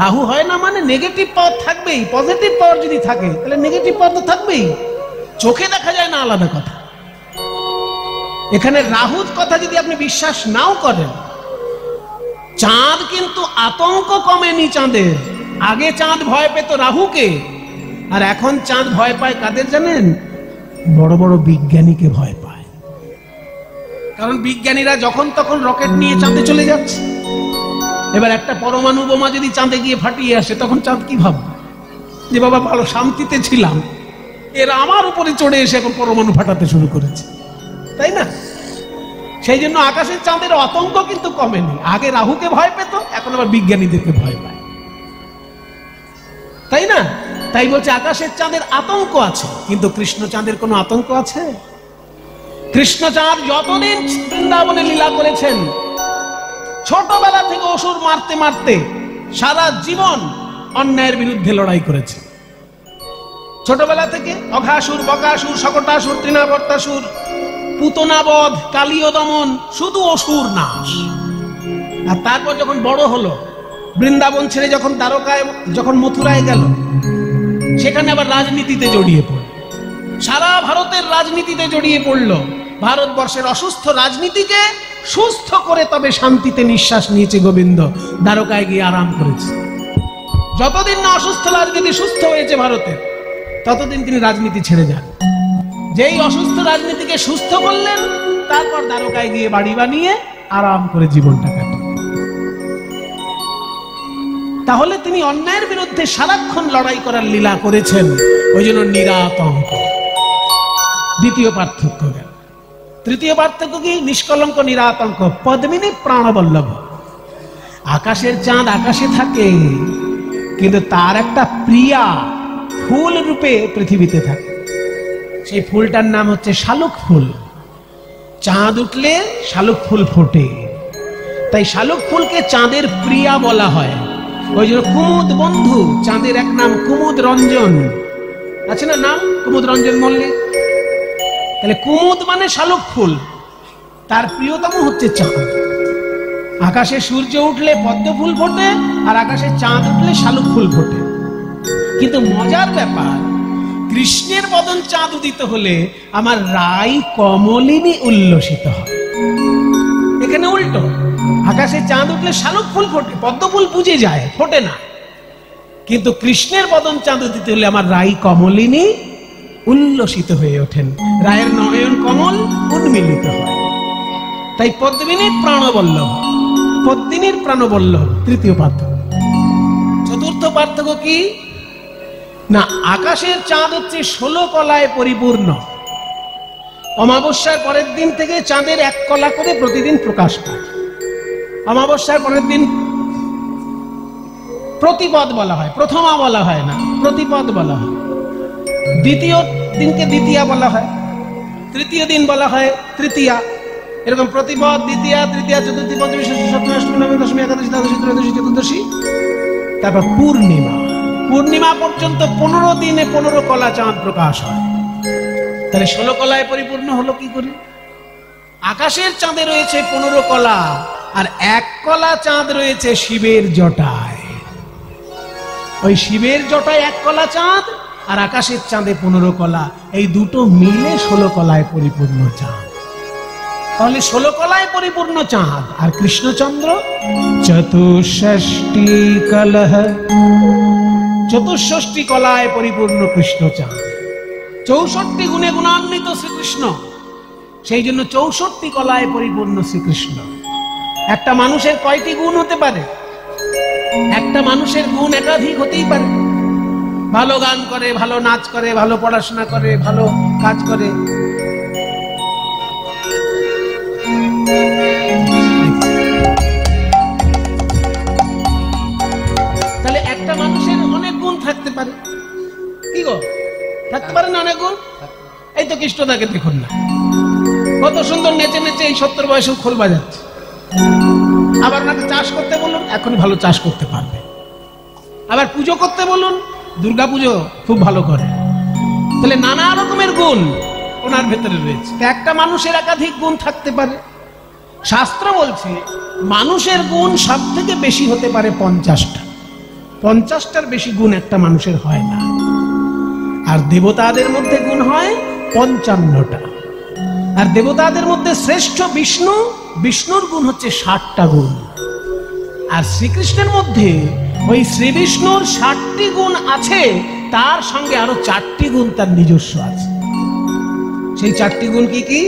রাহু হয় না মানে নেগেটিভ পাওয়ার থাকবেই। পজিটিভ পাওয়ার যদি থাকে তাহলে নেগেটিভ পাওয়ার তো থাকবেই। চোখে দেখা যায় না, আলাদা কথা। এখানে রাহুর কথা যদি আপনি বিশ্বাস নাও করেন, চাঁদ কিন্তু আতঙ্ক কমেনি চাঁদের। আগে চাঁদ ভয় পেত রাহুকে, আর এখন চাঁদ ভয় পায় কাদের জানেন? বড় বড় বিজ্ঞানীকে ভয় পায়। কারণ বিজ্ঞানীরা যখন তখন রকেট নিয়ে চাঁদে চলে যাচ্ছে। এবার একটা পরমাণু বোমা যদি চাঁদে গিয়ে ফাটিয়ে আসে, তখন চাঁদ কি ভাববে? যে বাবা ভালো শান্তিতে ছিলাম, এরা আমার উপরে চড়ে এসে এখন পরমাণু ফাটাতে শুরু করেছে, তাই না? সেই জন্য আকাশের চাঁদের আতঙ্ক কিন্তু কমেনি। আগে রাহুকে ভয় পেত, এখন আবার বিজ্ঞানীদেরকে ভয় পায়, তাই না? তাই বলছে আকাশের চাঁদের আতঙ্ক আছে, কিন্তু কৃষ্ণ চাঁদের কোনো আতঙ্ক আছে? কৃষ্ণ চাঁদ যতদিন বৃন্দাবনে লীলা করেছেন, ছোটবেলা থেকে অসুর মারতে মারতে সারা জীবন অন্যায়ের বিরুদ্ধে লড়াই করেছে। ছোটবেলা থেকে অঘাসুর, বকাসুর, শকটাসুর, তৃণাবর্তাসুর, পুতনাবধ, কালীয় দমন, শুধু অসুর নাশ। আর তারপর যখন বড় হলো, বৃন্দাবন ছেড়ে যখন দ্বারকায়, যখন মথুরায় গেল, সেখানে আবার রাজনীতিতে জড়িয়ে পড়ল। সারা ভারতের রাজনীতিতে জড়িয়ে পড়ল। ভারতবর্ষের অসুস্থ রাজনীতিকে সুস্থ করে তবে শান্তিতে নিঃশ্বাস নিয়েছে গোবিন্দ। দ্বারকায় গিয়ে আরাম করেছে। যতদিন না অসুস্থ রাজনীতি সুস্থ হয়েছে ভারতের, ততদিন তিনি রাজনীতি ছেড়ে যান। যেই অসুস্থ রাজনীতিকে সুস্থ করলেন, তারপর দ্বারকায় গিয়ে বাড়ি বানিয়ে আরাম করে জীবনটা কাটান। তাহলে তিনি অন্যায়ের বিরুদ্ধে সারাক্ষণ লড়াই করার লীলা করেছেন, ওই জন্য নিরাতঙ্ক। দ্বিতীয় পার্থক্য গেল। তৃতীয় পার্থক্য কি? নিষ্কলঙ্ক নিরাতঙ্ক। পদ্মিনী প্রাণবল্লভ। আকাশের চাঁদ আকাশে থাকে, কিন্তু তার একটা প্রিয়া ফুল রূপে পৃথিবীতে থাকে। সেই ফুলটার নাম হচ্ছে শালুক ফুল। চাঁদ উঠলে শালুক ফুল ফোটে, তাই শালুক ফুলকে চাঁদের প্রিয়া বলা হয়। ওই জন্য কুমুদ বন্ধু, চাঁদের এক নাম কুমুদ রঞ্জন, আছে না নাম? কুমুদ রঞ্জন মল্লিক। তাহলে কুমুদ মানে শালুক ফুল, তার প্রিয়তম হচ্ছে চাঁদ। আকাশে সূর্য উঠলে পদ্ম ফুল ফোটে, আর আকাশে চাঁদ উঠলে শালুক ফুল ফোটে। কিন্তু মজার ব্যাপার, কৃষ্ণের বদন চাঁদ উদিত হলে আমার রাই কমলিনী উল্লসিত হয়। এখানে উল্টো, আকাশে চাঁদ উঠলে শালুক ফুল ফোটে, পদ্ম ফুল বুঝে যায়, ফোটে না। কিন্তু কৃষ্ণের বদন চাঁদ উদিত হলে আমার রাই কমলিনী উল্লসিত হয়ে ওঠেন, রায়ের নয়ন কমল উন্মিলিত হয়। তাই পদ্মিনীর প্রাণবল্লভ, পদ্মিনীর প্রাণবল্লভ তৃতীয় পার্থক্য। চতুর্থ পার্থক্য কি না? আকাশের চাঁদ হচ্ছে 16 কলায় পরিপূর্ণ। অমাবস্যার পরের দিন থেকে চাঁদের 1 কলা করে প্রতিদিন প্রকাশ পায়। অমাবস্যার পরের দিন প্রতিপদ বলা হয়, প্রথমা বলা হয় না, প্রতিপদ বলা হয়। দ্বিতীয় দিনকে দ্বিতীয়া বলা হয়, তৃতীয় দিন বলা হয় তৃতীয়া। এরকম প্রতিপদ, দ্বিতীয়া, তৃতীয়া, চতুর্থী, পঞ্চমী, ষষ্ঠী, সপ্তমী, অষ্টমী, নবমী, দশমী, একাদশী, দ্বাদশী, ত্রয়োদশী, চতুর্দশী, তারপর পূর্ণিমা। পূর্ণিমা পর্যন্ত 15 দিনে 15 কলা চাঁদ প্রকাশ হয়। তাহলে 16 কলায় পরিপূর্ণ হলো কি করে? আকাশের চাঁদে রয়েছে 15 কলা, আর 1 কলা চাঁদ রয়েছে শিবের জটায়। ওই শিবের জটায় 1 কলা চাঁদ, আর আকাশের চাঁদে 15 কলা, এই দুটো মিলে 16 কলায় পরিপূর্ণ চাঁদ। তাহলে 16 কলায় পরিপূর্ণ চাঁদ। আর কৃষ্ণচন্দ্র চতুষ্ষষ্টি কলহ চতুষ্ষষ্টি কলায় পরিপূর্ণ কৃষ্ণ চাঁদ, 64 গুণে গুণান্বিত শ্রীকৃষ্ণ, সেই জন্য 64 কলায় পরিপূর্ণ শ্রীকৃষ্ণ। একটা মানুষের কয়টি গুণ হতে পারে? একটা মানুষের গুণ একাধিক হতেই পারে। ভালো গান করে, ভালো নাচ করে, ভালো পড়াশোনা করে, ভালো কাজ করে, তাহলে একটা মানুষের অনেক গুণ থাকতে পারে। কি গো, থাকতে পারে না অনেক গুণ? এই তো কৃষ্ণদাকে দেখুন না, কত সুন্দর নেচে নেচে এই 70 বয়সেও খোল বাজাচ্ছে। আবার ওনাকে চাষ করতে বলুন, এখনই ভালো চাষ করতে পারবে। আবার পুজো করতে বলুন, দুর্গা পুজো খুব ভালো করে। তাহলে নানা রকমের গুণ ওনার ভেতরে রয়েছে। একটা মানুষের একাধিক গুণ থাকতে পারে। শাস্ত্র বলছে মানুষের গুণ সব থেকে বেশি হতে পারে 50টা। 50টার বেশি গুণ একটা মানুষের হয় না। আর দেবতাদের মধ্যে গুণ হয় 55টা। আর দেবতাদের মধ্যে শ্রেষ্ঠ বিষ্ণু, বিষ্ণুর গুণ হচ্ছে 60টা গুণ। আর শ্রীকৃষ্ণের মধ্যে ওই শ্রী বিষ্ণুর 60টি গুণ আছে, তার সঙ্গে আরো 4টি গুণ তার নিজস্ব আছে। সেই 4টি গুণ কি কি?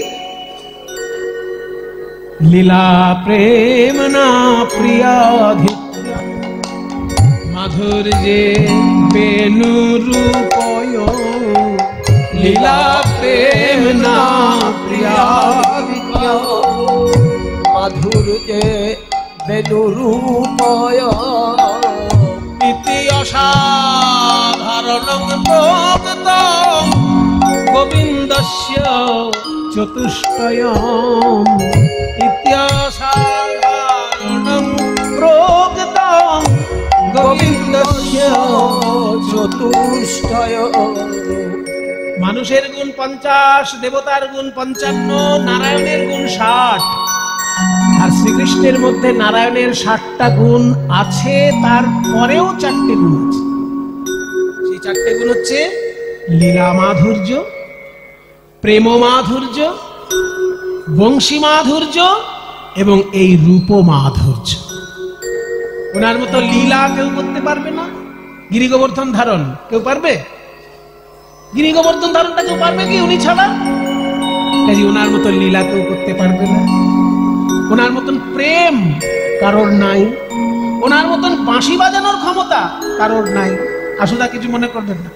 লীলা প্রেম না প্রিয়াধিক্য, মাধুর্যে বেনু রূপয়, লীলা প্রেম না প্রিয়াধিক্য, মাধুর্যে বেনু রূপয়, ইতি অসাধারণং প্রগতং গোবিন্দস্য চতুষ্টয়ম, ইতি অসাধারণং প্রগতং গোবিন্দস্য চতুষ্টয়। মানুষের গুণ 50, দেবতার গুণ 55, নারায়ণের গুণ 60। আর শ্রীকৃষ্ণের মধ্যে নারায়ণের 60টা গুণ আছে, তারপরেও 4টে গুণ আছে। সেই 4টে গুণ হচ্ছে লীলা মাধুর্য, প্রেম মাধুর্য, বংশী মাধুর্য এবং এই রূপ মাধুর্য। ওনার মতো লীলা কেউ করতে পারবে না। গিরি গোবর্ধন ধারণ কেউ পারবে? গিরি গোবর্ধন ধারণটা কেউ পারবে কি উনি ছাড়া? কাজে ওনার মতো লীলা কেউ করতে পারবে না। ওনার মতন প্রেম কারোর নাই। ওনার মতন বাঁশি বাজানোর ক্ষমতা কারোর নাই। আসলে কিছু মনে করবেন না,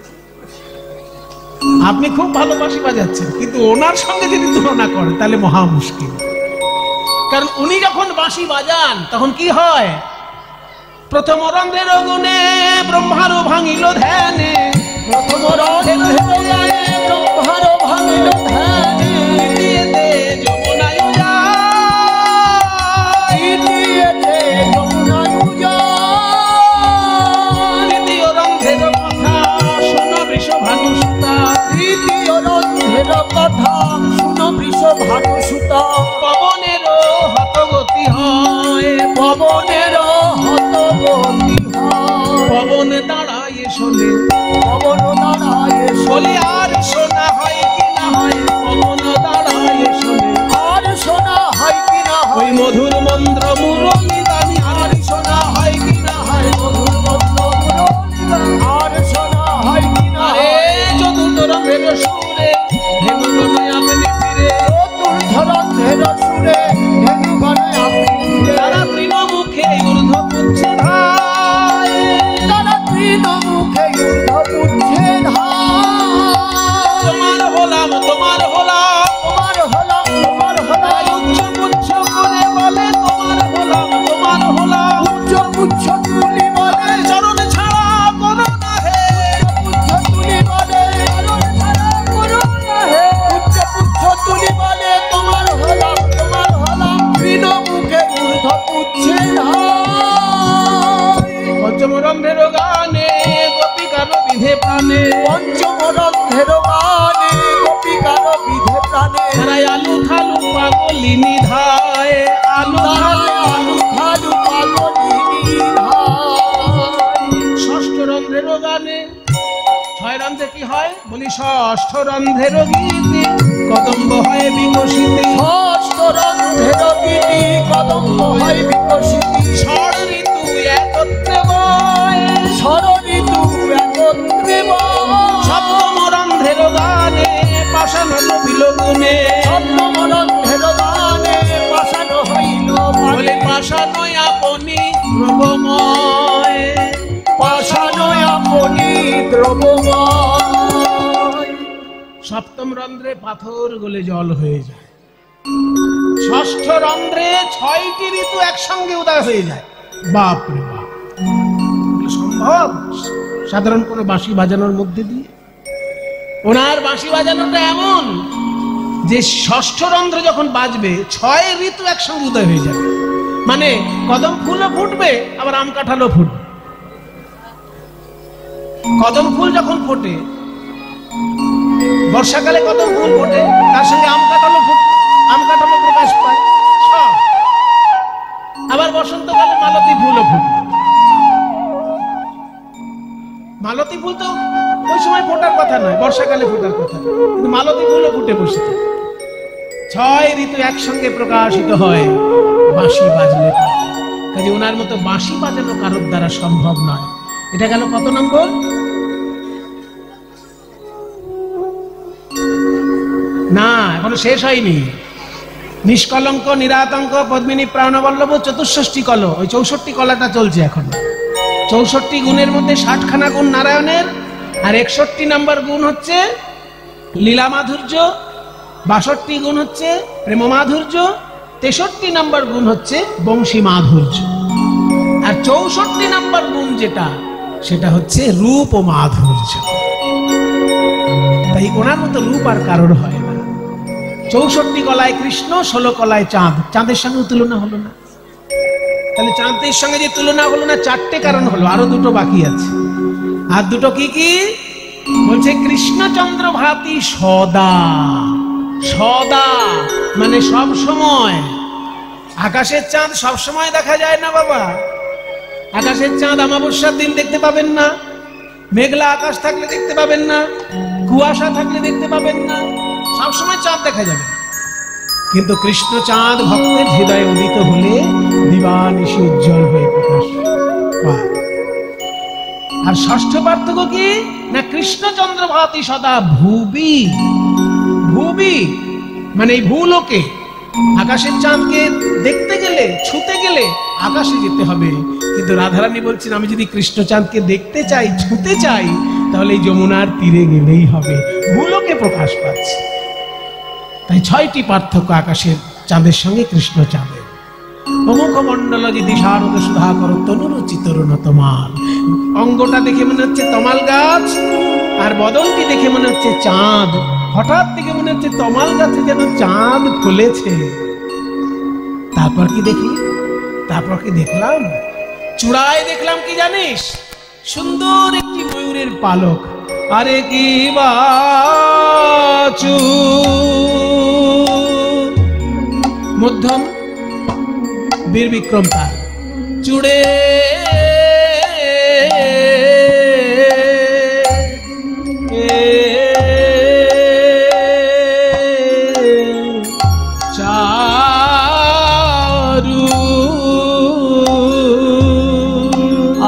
আপনি খুব ভালো বাঁশি বাজাচ্ছেন, কিন্তু ওনার সঙ্গে যদি তুলনা করেন তাহলে মহা মুশকিল। কারণ উনি যখন বাঁশি বাজান তখন কি হয়? প্রথম রন্ধ্রের গুণে ব্রহ্মারও ভাঙিল ধ্যানে, প্রথম রন্ধ্রের গুণে ব্রহ্মারও ভাঙিল ধ্যানে, দ্বিতীয়তে যমুনায় যায়, দ্বিতীয়তে যমুনায় যায়, তৃতীয় রন্ধ্রের কথা শোনো বৃষভানুসুতা, তৃতীয় রন্ধ্রের কথা শুনো বৃষভানুসুতা, পবনেরও হতগতি হয়, পবনেরও হতগতি হয়, পবন দাঁড়ায় শোনে, পবন দাঁড়ায় বলি আর শোনা হয় কি না হয়, পবন দাঁড়ায় শোনে, আর শোনা হয় কি না ওই হয়, মধুর মন্ত্র মুরলী দানি আর শোনা হয় কি না হয়, মধুর মন্ত্র মুরলী আর শোনা হয় কি না আরে হয়, চতুর্থ রঙের সুরে ধেনু বনে আপনি ফিরে, চতুর্থ রন্ধ্রের সুরে ধেনু বনে আপনি ফিরে, তারা তৃণমুখে ঊর্ধ্ব পুচ্ছে ধায়, তারা তৃণমুখে ঊর্ধ্ব পুচ্ছে ধায়, তোমার হলাম তোমার হলাম, তোমার হলাম তোমার হলাম, উচ্চ পুচ্ছ করে বলে তোমার হলাম তোমার হলাম, উচ্চ পুচ্ছ তুলি বলে চরণ ছাড়া করো না হে, পুচ্ছ তুলি বলে চরণ ছাড়া করো না হে, উচ্চ পুচ্ছ তুলি বলে তোমার হলাম তৃণমুখে ঊর্ধ্ব পুচ্ছে ধায়, পঞ্চম রন্ধ্রের গানে গোপিকার বিধে প্রাণে, পঞ্চম রন্ধ্রের গানে গোপিকার বিধে প্রাণে, তারাই আলু থালু পাগলিনী ধায়, আলু থালু আলু থালু পাগলিনী ধায়, ষষ্ঠ রন্ধ্রের গানে, 6 রন্ধ্রে কি হয় বলি? ষষ্ঠ রন্ধ্রের গীতে কদম্ব হয় বিকশিতে, ষষ্ঠ রন্ধ্রের গীতি কদম্ব হয় বিকশিতি, ষড় ঋতু একত্রে বয়, ষড় ঋতু পাষাণই আপনি দ্রবময়, পাষাণই আপনি দ্রবময়। সপ্তম রন্ধ্রে পাথর গলে জল হয়ে যায়, ষষ্ঠ রন্ধ্রে 6টি ঋতু একসঙ্গে উদয় হয়ে যায়। বাপ রে বাপ, এগুলো সম্ভব সাধারণ কোনো বাঁশি বাজানোর মধ্যে দিয়ে? ওনার বাঁশি বাজানোটা এমন যে ষষ্ঠ রন্ধ্র যখন বাজবে 6 ঋতু একসঙ্গে উদয় হয়ে যাবে। মানে কদম ফুলও ফুটবে, আবার আম কাঁঠালও ফুটবে। কদম ফুল যখন ফোটে, বর্ষাকালে কদম ফুল ফোটে, তার সঙ্গে আম কাঁঠালও প্রকাশ পায় সব। আবার বসন্তকালে মালতী ফুলও ফুটবে। মালতী ফুল তো ওই সময় ফোটার কথা নয়, বর্ষাকালে ফোটার কথা, কিন্তু মালতী ফুলও ফুটে বসে থাকে। 6 ঋতু একসঙ্গে প্রকাশিত হয় বাঁশি বাজলে। কাজে ওনার মতো বাঁশি বাজানো কারোর দ্বারা সম্ভব নয়। এটা গেল কত নম্বর? না, এখনো শেষ হয়নি। নিষ্কলঙ্ক নিরাতঙ্ক পদ্মিনী প্রাণবল্লভ 64 কল, ওই 64 কলাটা চলছে এখন। 64 গুণের মধ্যে 60খানা গুণ নারায়ণের, আর 61 নম্বর গুণ হচ্ছে লীলা মাধুর্য, 62 গুণ হচ্ছে প্রেম মাধুর্য, 63 নম্বর গুণ হচ্ছে বংশী মাধুর্য, আর 64 নম্বর গুণ যেটা, সেটা হচ্ছে রূপ ও মাধুর্য। তাই ওনার মতো রূপ আর কারোর হয় না। 64 কলায় কৃষ্ণ, 16 কলায় চাঁদ। চাঁদের সঙ্গে তুলনা হলো না। তাহলে চাঁদের সঙ্গে যে তুলনা হলো না, 4টে কারণ হলো, আরো 2টো বাকি আছে। আর 2টো কি কি বলছে? কৃষ্ণচন্দ্র ভাতি সদা। সদা মানে সব সময়। আকাশের চাঁদ সব সময় দেখা যায় না বাবা। আকাশের চাঁদ অমাবস্যার দিন দেখতে পাবেন না, মেঘলা আকাশ থাকলে দেখতে পাবেন না, কুয়াশা থাকলে দেখতে পাবেন না, সবসময় চাঁদ দেখা যাবে। কিন্তু কৃষ্ণ চাঁদ ভক্তের হৃদয়ে উদিত হলে দিবানিশি উজ্জ্বল হয়ে প্রকাশ পায়। আর ষষ্ঠ পার্থক্য কি না? কৃষ্ণচন্দ্র ভাতি সদা ভুবি। ভুবি মানে এই ভূলোকে। আকাশের চাঁদকে দেখতে গেলে, ছুতে গেলে আকাশে যেতে হবে, কিন্তু রাধারানী বলছেন আমি যদি কৃষ্ণ চাঁদকে দেখতে চাই, ছুতে চাই, তাহলে এই যমুনার তীরে গেলেই হবে, ভূলোকে প্রকাশ পাচ্ছে। তাই 6টি পার্থক্য আকাশের চাঁদের সঙ্গে কৃষ্ণ চাঁদের। অমুখ মন্ডল যদি শারদ সুধা করো তনুরুচি তরুণ তমাল। অঙ্গটা দেখে মনে হচ্ছে তমাল গাছ, আর বদনটি দেখে মনে হচ্ছে চাঁদ। হঠাৎ থেকে মনে হচ্ছে তমাল গাছে যেন চাঁদ খুলেছে। তারপর কি দেখলি? তারপর কি দেখলাম? চূড়ায় দেখলাম কি জানিস? সুন্দর একটি ময়ূরের পালক। আরে কি বাচু, মধ্যম বীর বিক্রম তার। চূড়ে চারু,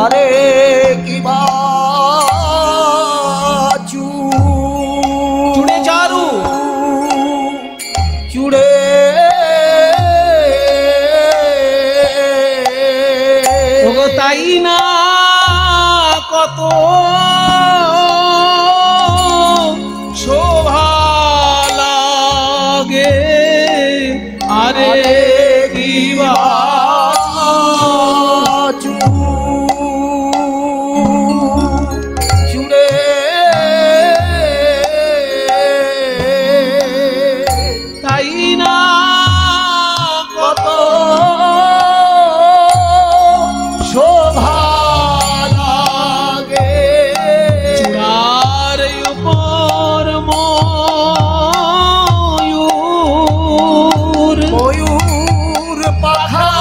আরে কি বাচু, চূড়ে চারু, চূড়ে ওগো তাই না কত শোভা লাগে। আরে কি বাচু, চূড়ে তাই না কত শোভা লাগে। চূড়ার উপর ময়ূর, ময়ূর পাখা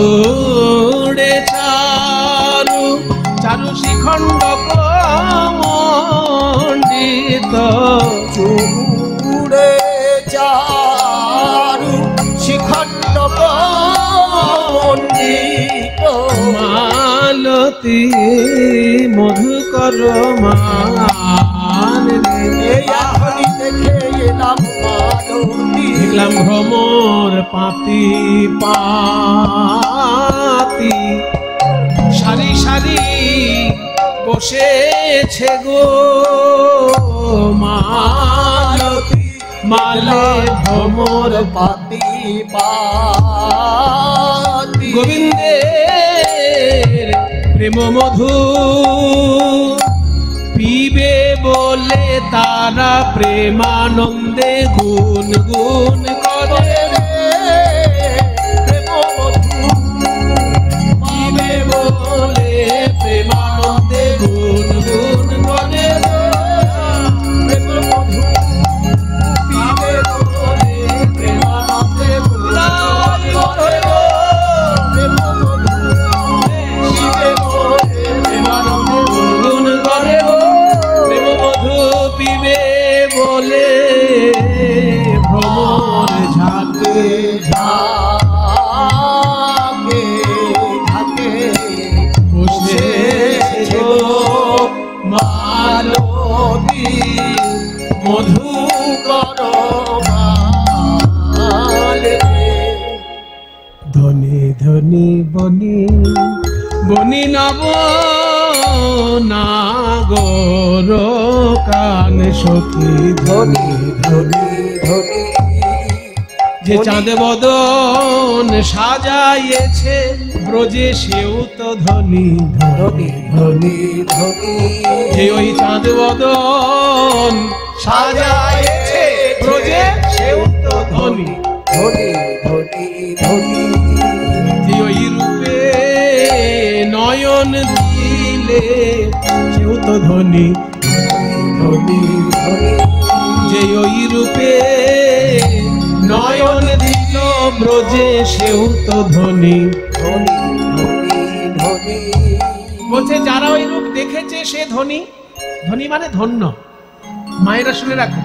চূড়ে চারু চারু শিখণ্ড মণ্ডিত চূড়ে চারু শিখণ্ড মণ্ডিত মালতী মধুকর মান এই এখনই দেখে এলাম মালতী দেখলাম ভ্রমর পাতি পাতি সারি সারি বসেছে গো মালতী মালে ভ্রমর পাতি পাতি গোবিন্দের প্রেম মধু পিবে বলে তারা প্রেমানন্দে গুন গুন করে প্রেম মধু পিবে বলে প্রেমানন্দে গুন গুন করে প্রেম মধু পিবে বলে প্রেমানন্দে গুন করে প্রেম মধু শিবে বলে প্রেমানন্দে গুন করে প্রেম মধু পিবে বলে ভ্রমর ঝাঁকে ঝাঁকে ঝাঁকে বসে মালতী মধুকর মালে ধনী ধনী বনি বনি নব নাগর কান সখী ধনী ধনী ধনী যে চাঁদ বদন সাজাইয়েছে ব্রজে সেও তো ধনী ধনী ধনী ধনী যে ওই চাঁদ বদন সাজাইয়েছে ব্রজে সেও তো ধনী ধনী ধনী ধনী যে ওই রূপে নয়ন দিলে সেও তো ধনী ধনী ধনী যে ওই রূপে নয়ন দিল ব্রজে সেও তো ধনী ধনী ধনী ধনী বলছে যারা ওই রূপ দেখেছে সে ধনী ধনী মানে ধন্য মায়েরা শুনে রাখো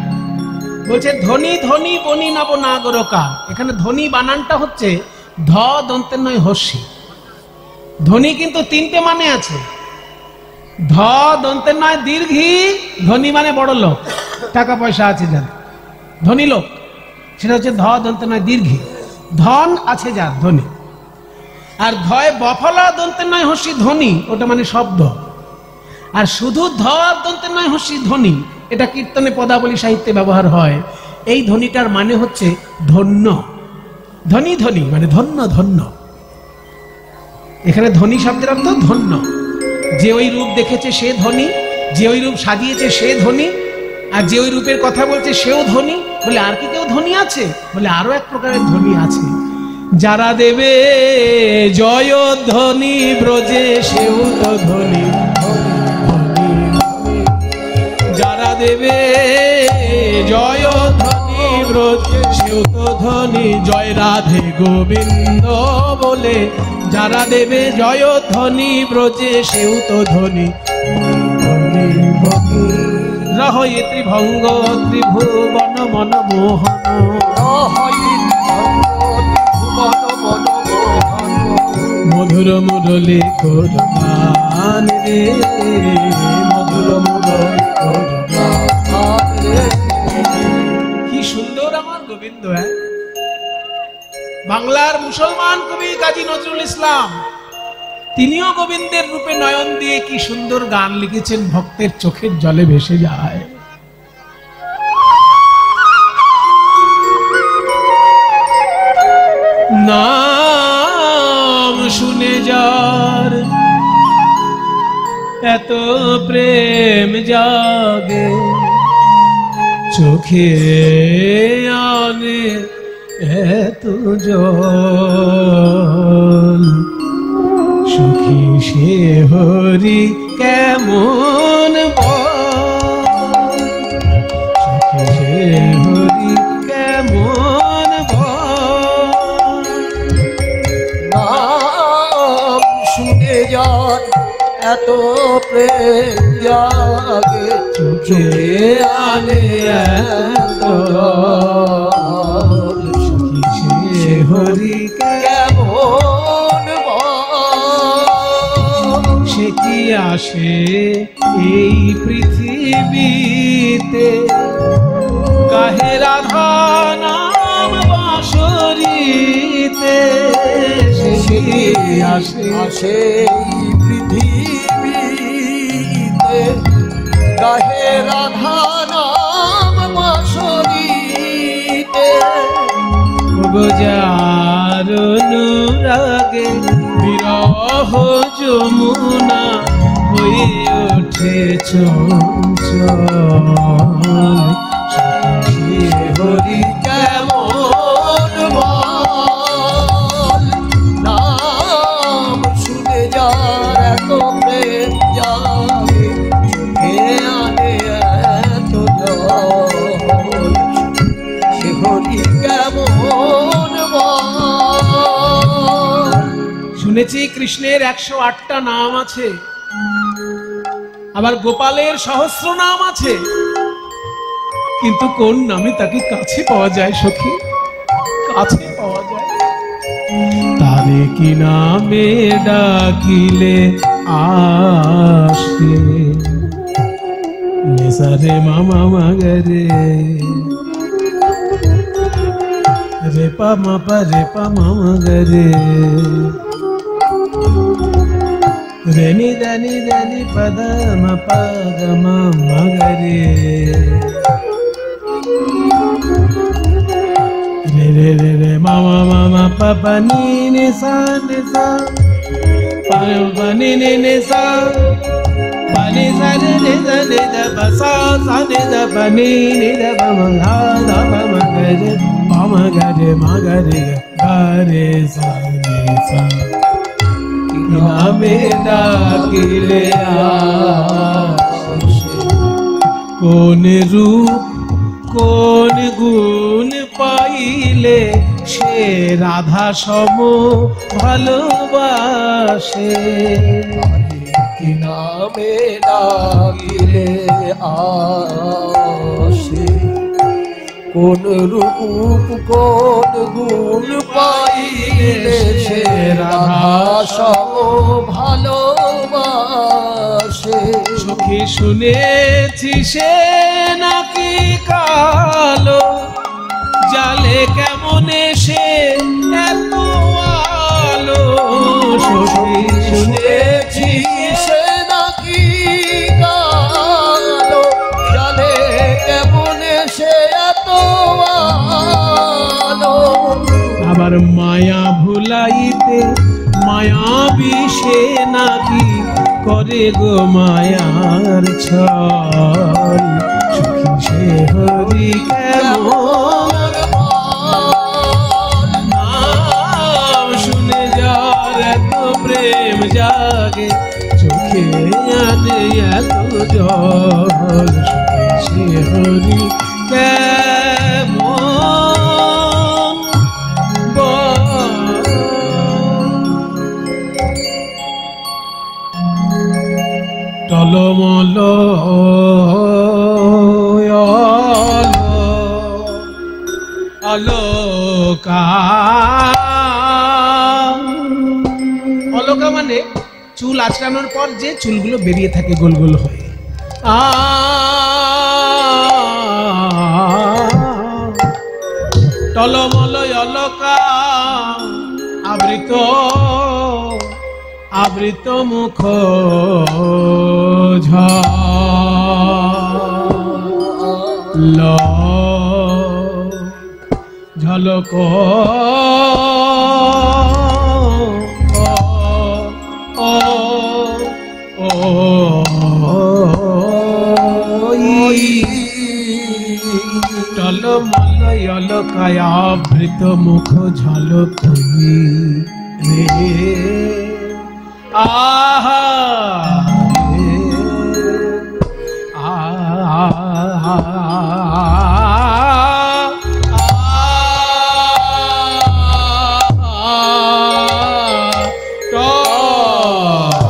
বলছে ধনী ধনী বনি নব নাগরকা এখানে ধনী বানানটা হচ্ছে ধ দন্তের নয় হস্যি ধনী কিন্তু তিনটে মানে আছে ধ দন্তের নয় দীর্ঘি ধনী মানে বড় লোক টাকা পয়সা আছে যার ধনী লোক সেটা হচ্ছে ধ দন্তের নয় দীর্ঘি ধন আছে যার ধনী আর ধয় বফলা দন্তের নয় হস্যি ধনী ওটা মানে শব্দ আর শুধু ধ দন্তের নয় হস্যি ধনী এটা কীর্তনে পদাবলী সাহিত্যে ব্যবহার হয় এই ধ্বনিটার মানে হচ্ছে ধন্য ধনী ধনী মানে ধন্য ধন্য এখানে ধনী শব্দের অর্থ ধন্য যে ওই রূপ দেখেছে সে ধনী যে ওই রূপ সাজিয়েছে সে ধনী আর যে ওই রূপের কথা বলছে সেও ধনী বলে আর কি কেউ ধনী আছে বলে আরো এক প্রকারের ধনী আছে যারা দেবে জয় ধ্বনি ব্রজে সেও তো ধনী যারা দেবে জয় ধ্বনি ব্রজে সেও তো ধনী জয় রাধে গোবিন্দ বলে যারা দেবে জয় ধ্বনি ব্রজে সেও তো ধনী রহয়ে ত্রিভঙ্গ ত্রিভুবন মন মোহন মধুর মুরলী করবান রে মধুর মুরলী করবান রে কি সুন্দর আমার গোবিন্দ বাংলার মুসলমান কবি কাজী নজরুল ইসলাম তিনিও গোবিন্দের রূপে নয়ন দিয়ে কি সুন্দর গান লিখেছেন ভক্তের চোখের জলে ভেসে যায় নাম শুনে যার এত প্রেম জাগে চোখে আনে এত জল সুখী সে হরি কেমন সুখী সে হরি কেমন এত প্রেম জাগে চোখে আনে এত জল। সে হরি কেমন সে কি আসে এই পৃথিবীতে, কাহে রাধা নাম বাঁশরীতে। সে কি আসে আসে পৃথিবীতে, গাহে রাধা নাম বাঁশরীতে। যার অনুরাগে বিরহ যমুনা হয়ে ওঠে চঞ্চল। সে হরি কেমন বল, নাম শুনে যার এত প্রেম জাগে চোখে আনে এত জল। সে হরি কেমন বল। শুনেছি কৃষ্ণের 108টা নাম আছে, আবার গোপালের সহস্র নাম আছে, কিন্তু কোন নামে তাকে কাছে পাওয়া যায় সখী, কাছে পাওয়া যায়? তারে কি নামে ডাকিলে আসে, সারে মামা মাগরে রে পা মা পা রে পা মামা গরে রে নি নি পদ ম প গ ম ম গরে রে রে রে রে মামা মামা প প নি সা প নি নি সা pani sa ni da ba sa ni da ba ni da ba ma da ba ma ga re ma ga re ga re sa ni sa নামে ডাকিলে আসে কোন রূপ কোন গুণ পাইলে সে রাধা সম ভালোবাসে কি নামে ডাকিলে আসে কোন রূপ কোন গুণ পাইলে সে রাধা সম ভালোবাসে। সখী শুনেছি সে নাকি কালো জালে কেমনে সে এত আলো। সখী শুনেছি সে নাকি কালো জালে কেমনে সে এত আলো। আবার মায়া ভুলাইতে মায়া বিষে নাকি করে গো মায়ার ছল। সখী সে হরি কেমন নাম শুনে যার এত প্রেম জাগে চোখে আনে এত জল। সখী সে হরি কেমন টলমল অলকা অলকা মানে চুল আঁচড়ানোর পর যে চুলগুলো বেরিয়ে থাকে গোল গোল হয়ে। টলমল অলকা আবৃত আবৃত মুখ ঝল ঝলক টলমল অলকায় আবৃত মুখ ঝলক রে আহা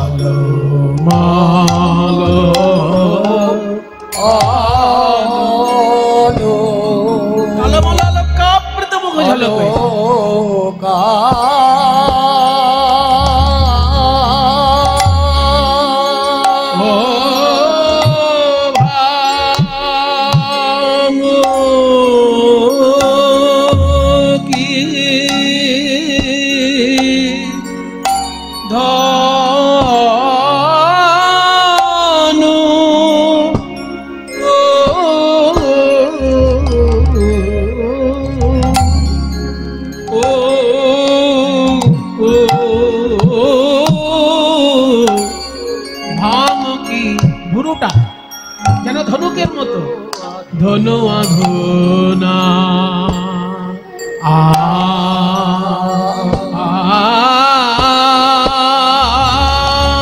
টলমল ও ভাঙো কি ধনু ভুরুটা যেন ধনুকের মতো ধনু আঘোনা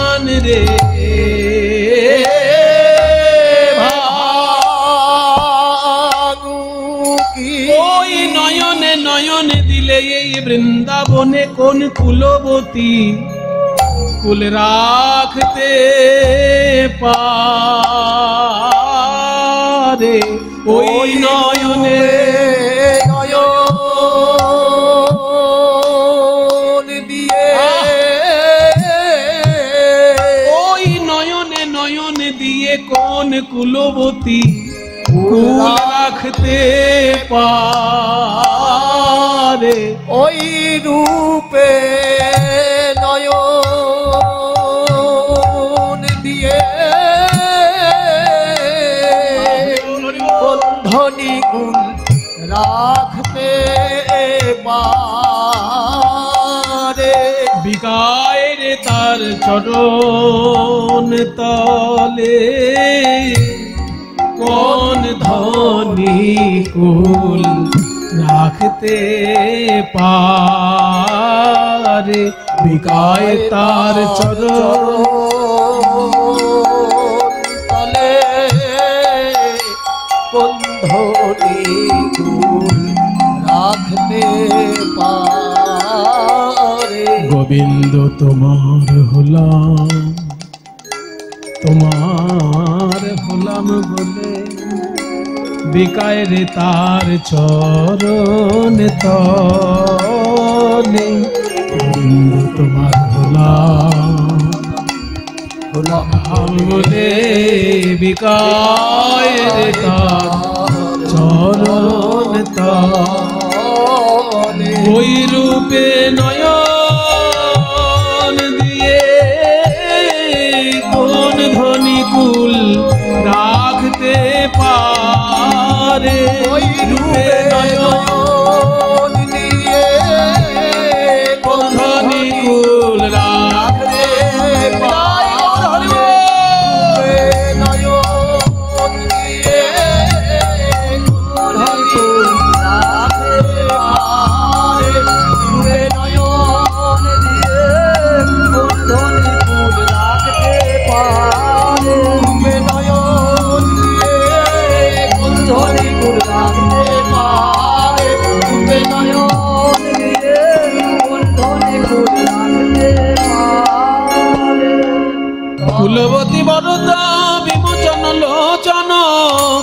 আন রে ওই নয়নে নয়নে দিলে এই বৃন্দাবনে কোন কুলবতী কুল রাখতে পারে ওই নয়নে নয়ন দিয়ে ওই নয়নে নয়নে দিয়ে কোন কুলবতী কুল রাখতে পারে ওই রূপে নয়ন দিয়ে বন্ধনী কুল রাখতে পারে বিকায় রে তার চরণ তলে কোন ধনী কুল রাখতে পারে বিকায় তার চরণ তলে বন্ধনী কুল রাখতে পারে গোবিন্দ তোমার হলাম বলে বিকায় রে তার চরণ তলে গোবিন্দ তোমার হলাম বলে বিকায় রে তার চরণ তলে ওই রূপে নয়ন দিয়ে কোন ধনী কুল রাখতে পারে ওই রূপে নয়ন দিয়ে কোন ধনী কুল রাখতে পারে নয়ন দিয়ে কুল রাখতে পারে রূপে নয়ন দিয়ে বন্ধনী কুল রাখতে পারে রূপে নয়ন দিয়ে বন্ধনী কুল রাখতে পারে রূপে নয়ন দিয়ে বন্ধনী কুল রাখতে পারে কুলবতী বরদা বিমোচন লোচন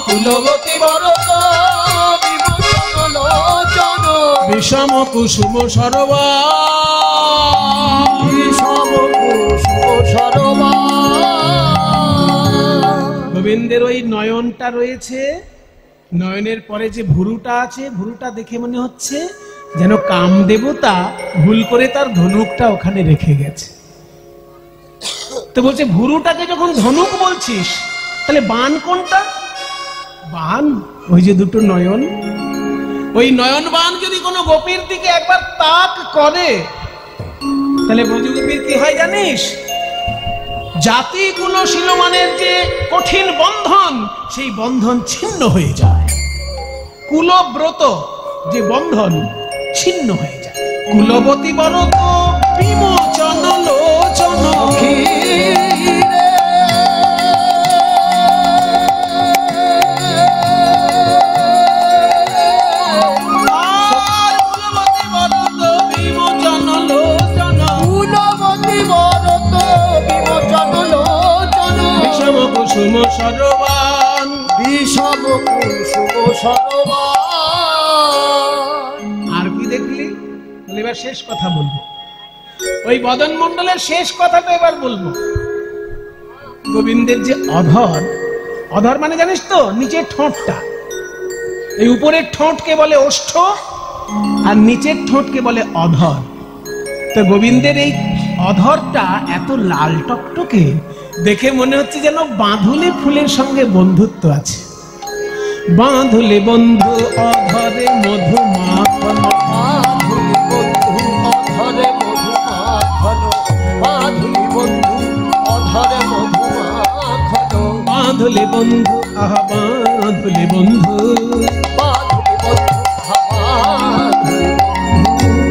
কুলবতী বরদা বিমোচন লোচন বিষম কুসুম সরবা বিষম কুসুম সরবা গোবিন্দের ওই নয়নটা রয়েছে নয়নের পরে যে ভুরুটা আছে ভুরুটা দেখে মনে হচ্ছে যেন কামদেবতা ভুল করে তার ধনুকটা ওখানে রেখে গেছে তো বলছে ভুরুটাকে যখন ধনুক বলছিস তাহলে বান কোনটা বান ওই যে দুটো নয়ন ওই নয়ন বান যদি কোনো গোপীর দিকে একবার তাক করে তাহলে ব্রজগোপীর কি হয় জানিস জাতি কুলশীলমানের যে কঠিন বন্ধন সেই বন্ধন ছিন্ন হয়ে যায় কুলব্রত যে বন্ধন ছিন্ন হয়ে যায় কুলবতী বরত বিমোচন লোচন কুসুম সরবান বিষম কুসুম সরবান আর কি দেখলি এবার শেষ কথা বলবো, ওই বদন মণ্ডলের শেষ কথাটা এবার বলবো। গোবিন্দের যে অধর, অধর মানে জানিস তো নিচের ঠোঁটটা, এই উপরের ঠোঁটকে বলে ওষ্ঠ আর নিচের ঠোঁটকে বলে অধর। তো গোবিন্দের এই অধরটা এত লাল টকটকে, দেখে মনে হচ্ছে যেন বাঁধুলি ফুলের সঙ্গে বন্ধুত্ব আছে। বাঁধুলি বন্ধু অধরে মধু মাখন, বাঁধুলি বন্ধু অধরে মধু মাখন, বাঁধুলি বন্ধু অধরে মধু মাখন, বাঁধুলি বন্ধু আহা বাঁধুলি বন্ধু, বাঁধুলি বন্ধু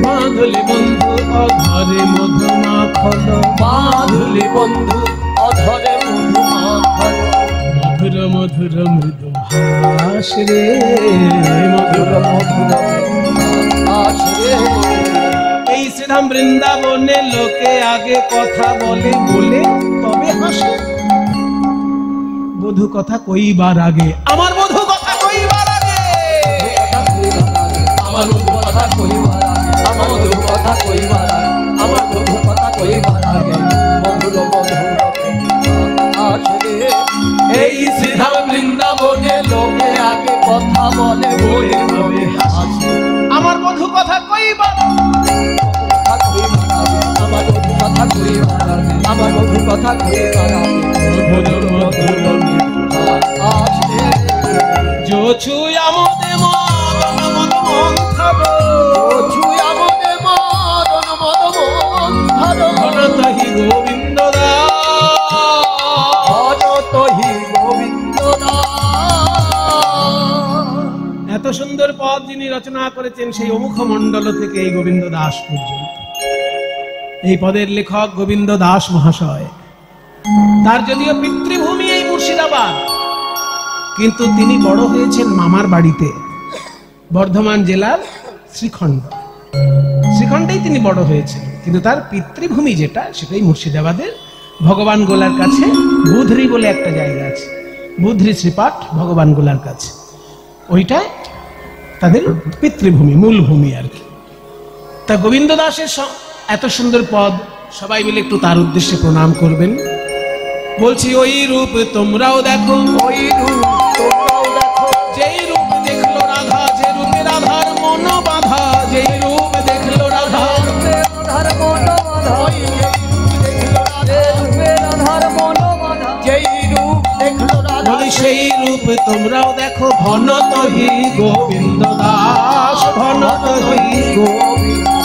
বাঁধুলি বন্ধু অধরে মধু মাখন, বাঁধুলি বন্ধু অধরে মধু মাখন, মধুর মধুর মৃদু হাস রে, মধুর মধুর আসরে। এই শ্রীধাম বৃন্দাবনে লোকে আগে কথা বলে বলে তবে হাসে, বধূ কথা কইবার আগে আমার বধূ কথা কইবার আগে, আমার বধূ কথা কইবার আগে, আমার বধূ কথা কইবার আগে, আমার বধূ কথা কইবার আগে, মধুর মধুর আসরে। এই শ্রীধাম বৃন্দাবনে লোকে আগে কথা বলে বলে তবে হাসে, আমার বধূ কথা কইবার কথা কইবার আগে, আমার বধূ কথা কইবার আগে, আমার বধূ কথা কইবার আগে, মধুর মধুর আসরে। जो छुया मोदे मदन मद मंथर, ছুঁয়া মনে মদন মদ মন্থর, অনন্তহি গোবিন্দ দাস। অনন্তহি গোবিন্দ দাস। এত সুন্দর পদ যিনি রচনা করেছেন সেই অমুখ মণ্ডল থেকে এই গোবিন্দ দাস পর্যন্ত, এই পদের লেখক গোবিন্দ দাস মহাশয়। তার যদিও পিতৃভূমি এই মুর্শিদাবাদ, কিন্তু তিনি বড় হয়েছেন মামার বাড়িতে, বর্ধমান জেলার শ্রীখণ্ড, শ্রীখণ্ডেই তিনি বড় হয়েছেন, কিন্তু তার পিতৃভূমি যেটা সেটাই মুর্শিদাবাদের ভগবান গোলার কাছে বুধরি বলে একটা জায়গা আছে, বুধরি শ্রীপাঠ ভগবান গোলার কাছে, ওইটাই তাদের পিতৃভূমি, মূল ভূমি আর কি। তা গোবিন্দ দাসের এত সুন্দর পদ, সবাই মিলে একটু তার উদ্দেশ্যে প্রণাম করবেন। বলছি ওই রূপ তোমরাও দেখো, ওই রূপ তোমরাও দেখো, যেই রূপ দেখলো রাধা, যে রূপে রাধার মন বাঁধা, যেই রূপ দেখলো রাধা, রাধার মন বাঁধা, রাধার মন বাঁধা, যেই রূপ দেখলো রাধা, বলি সেই রূপ তোমরাও দেখো। ভনতহি গোবিন্দ দাস, ভনতহি গোবিন্দ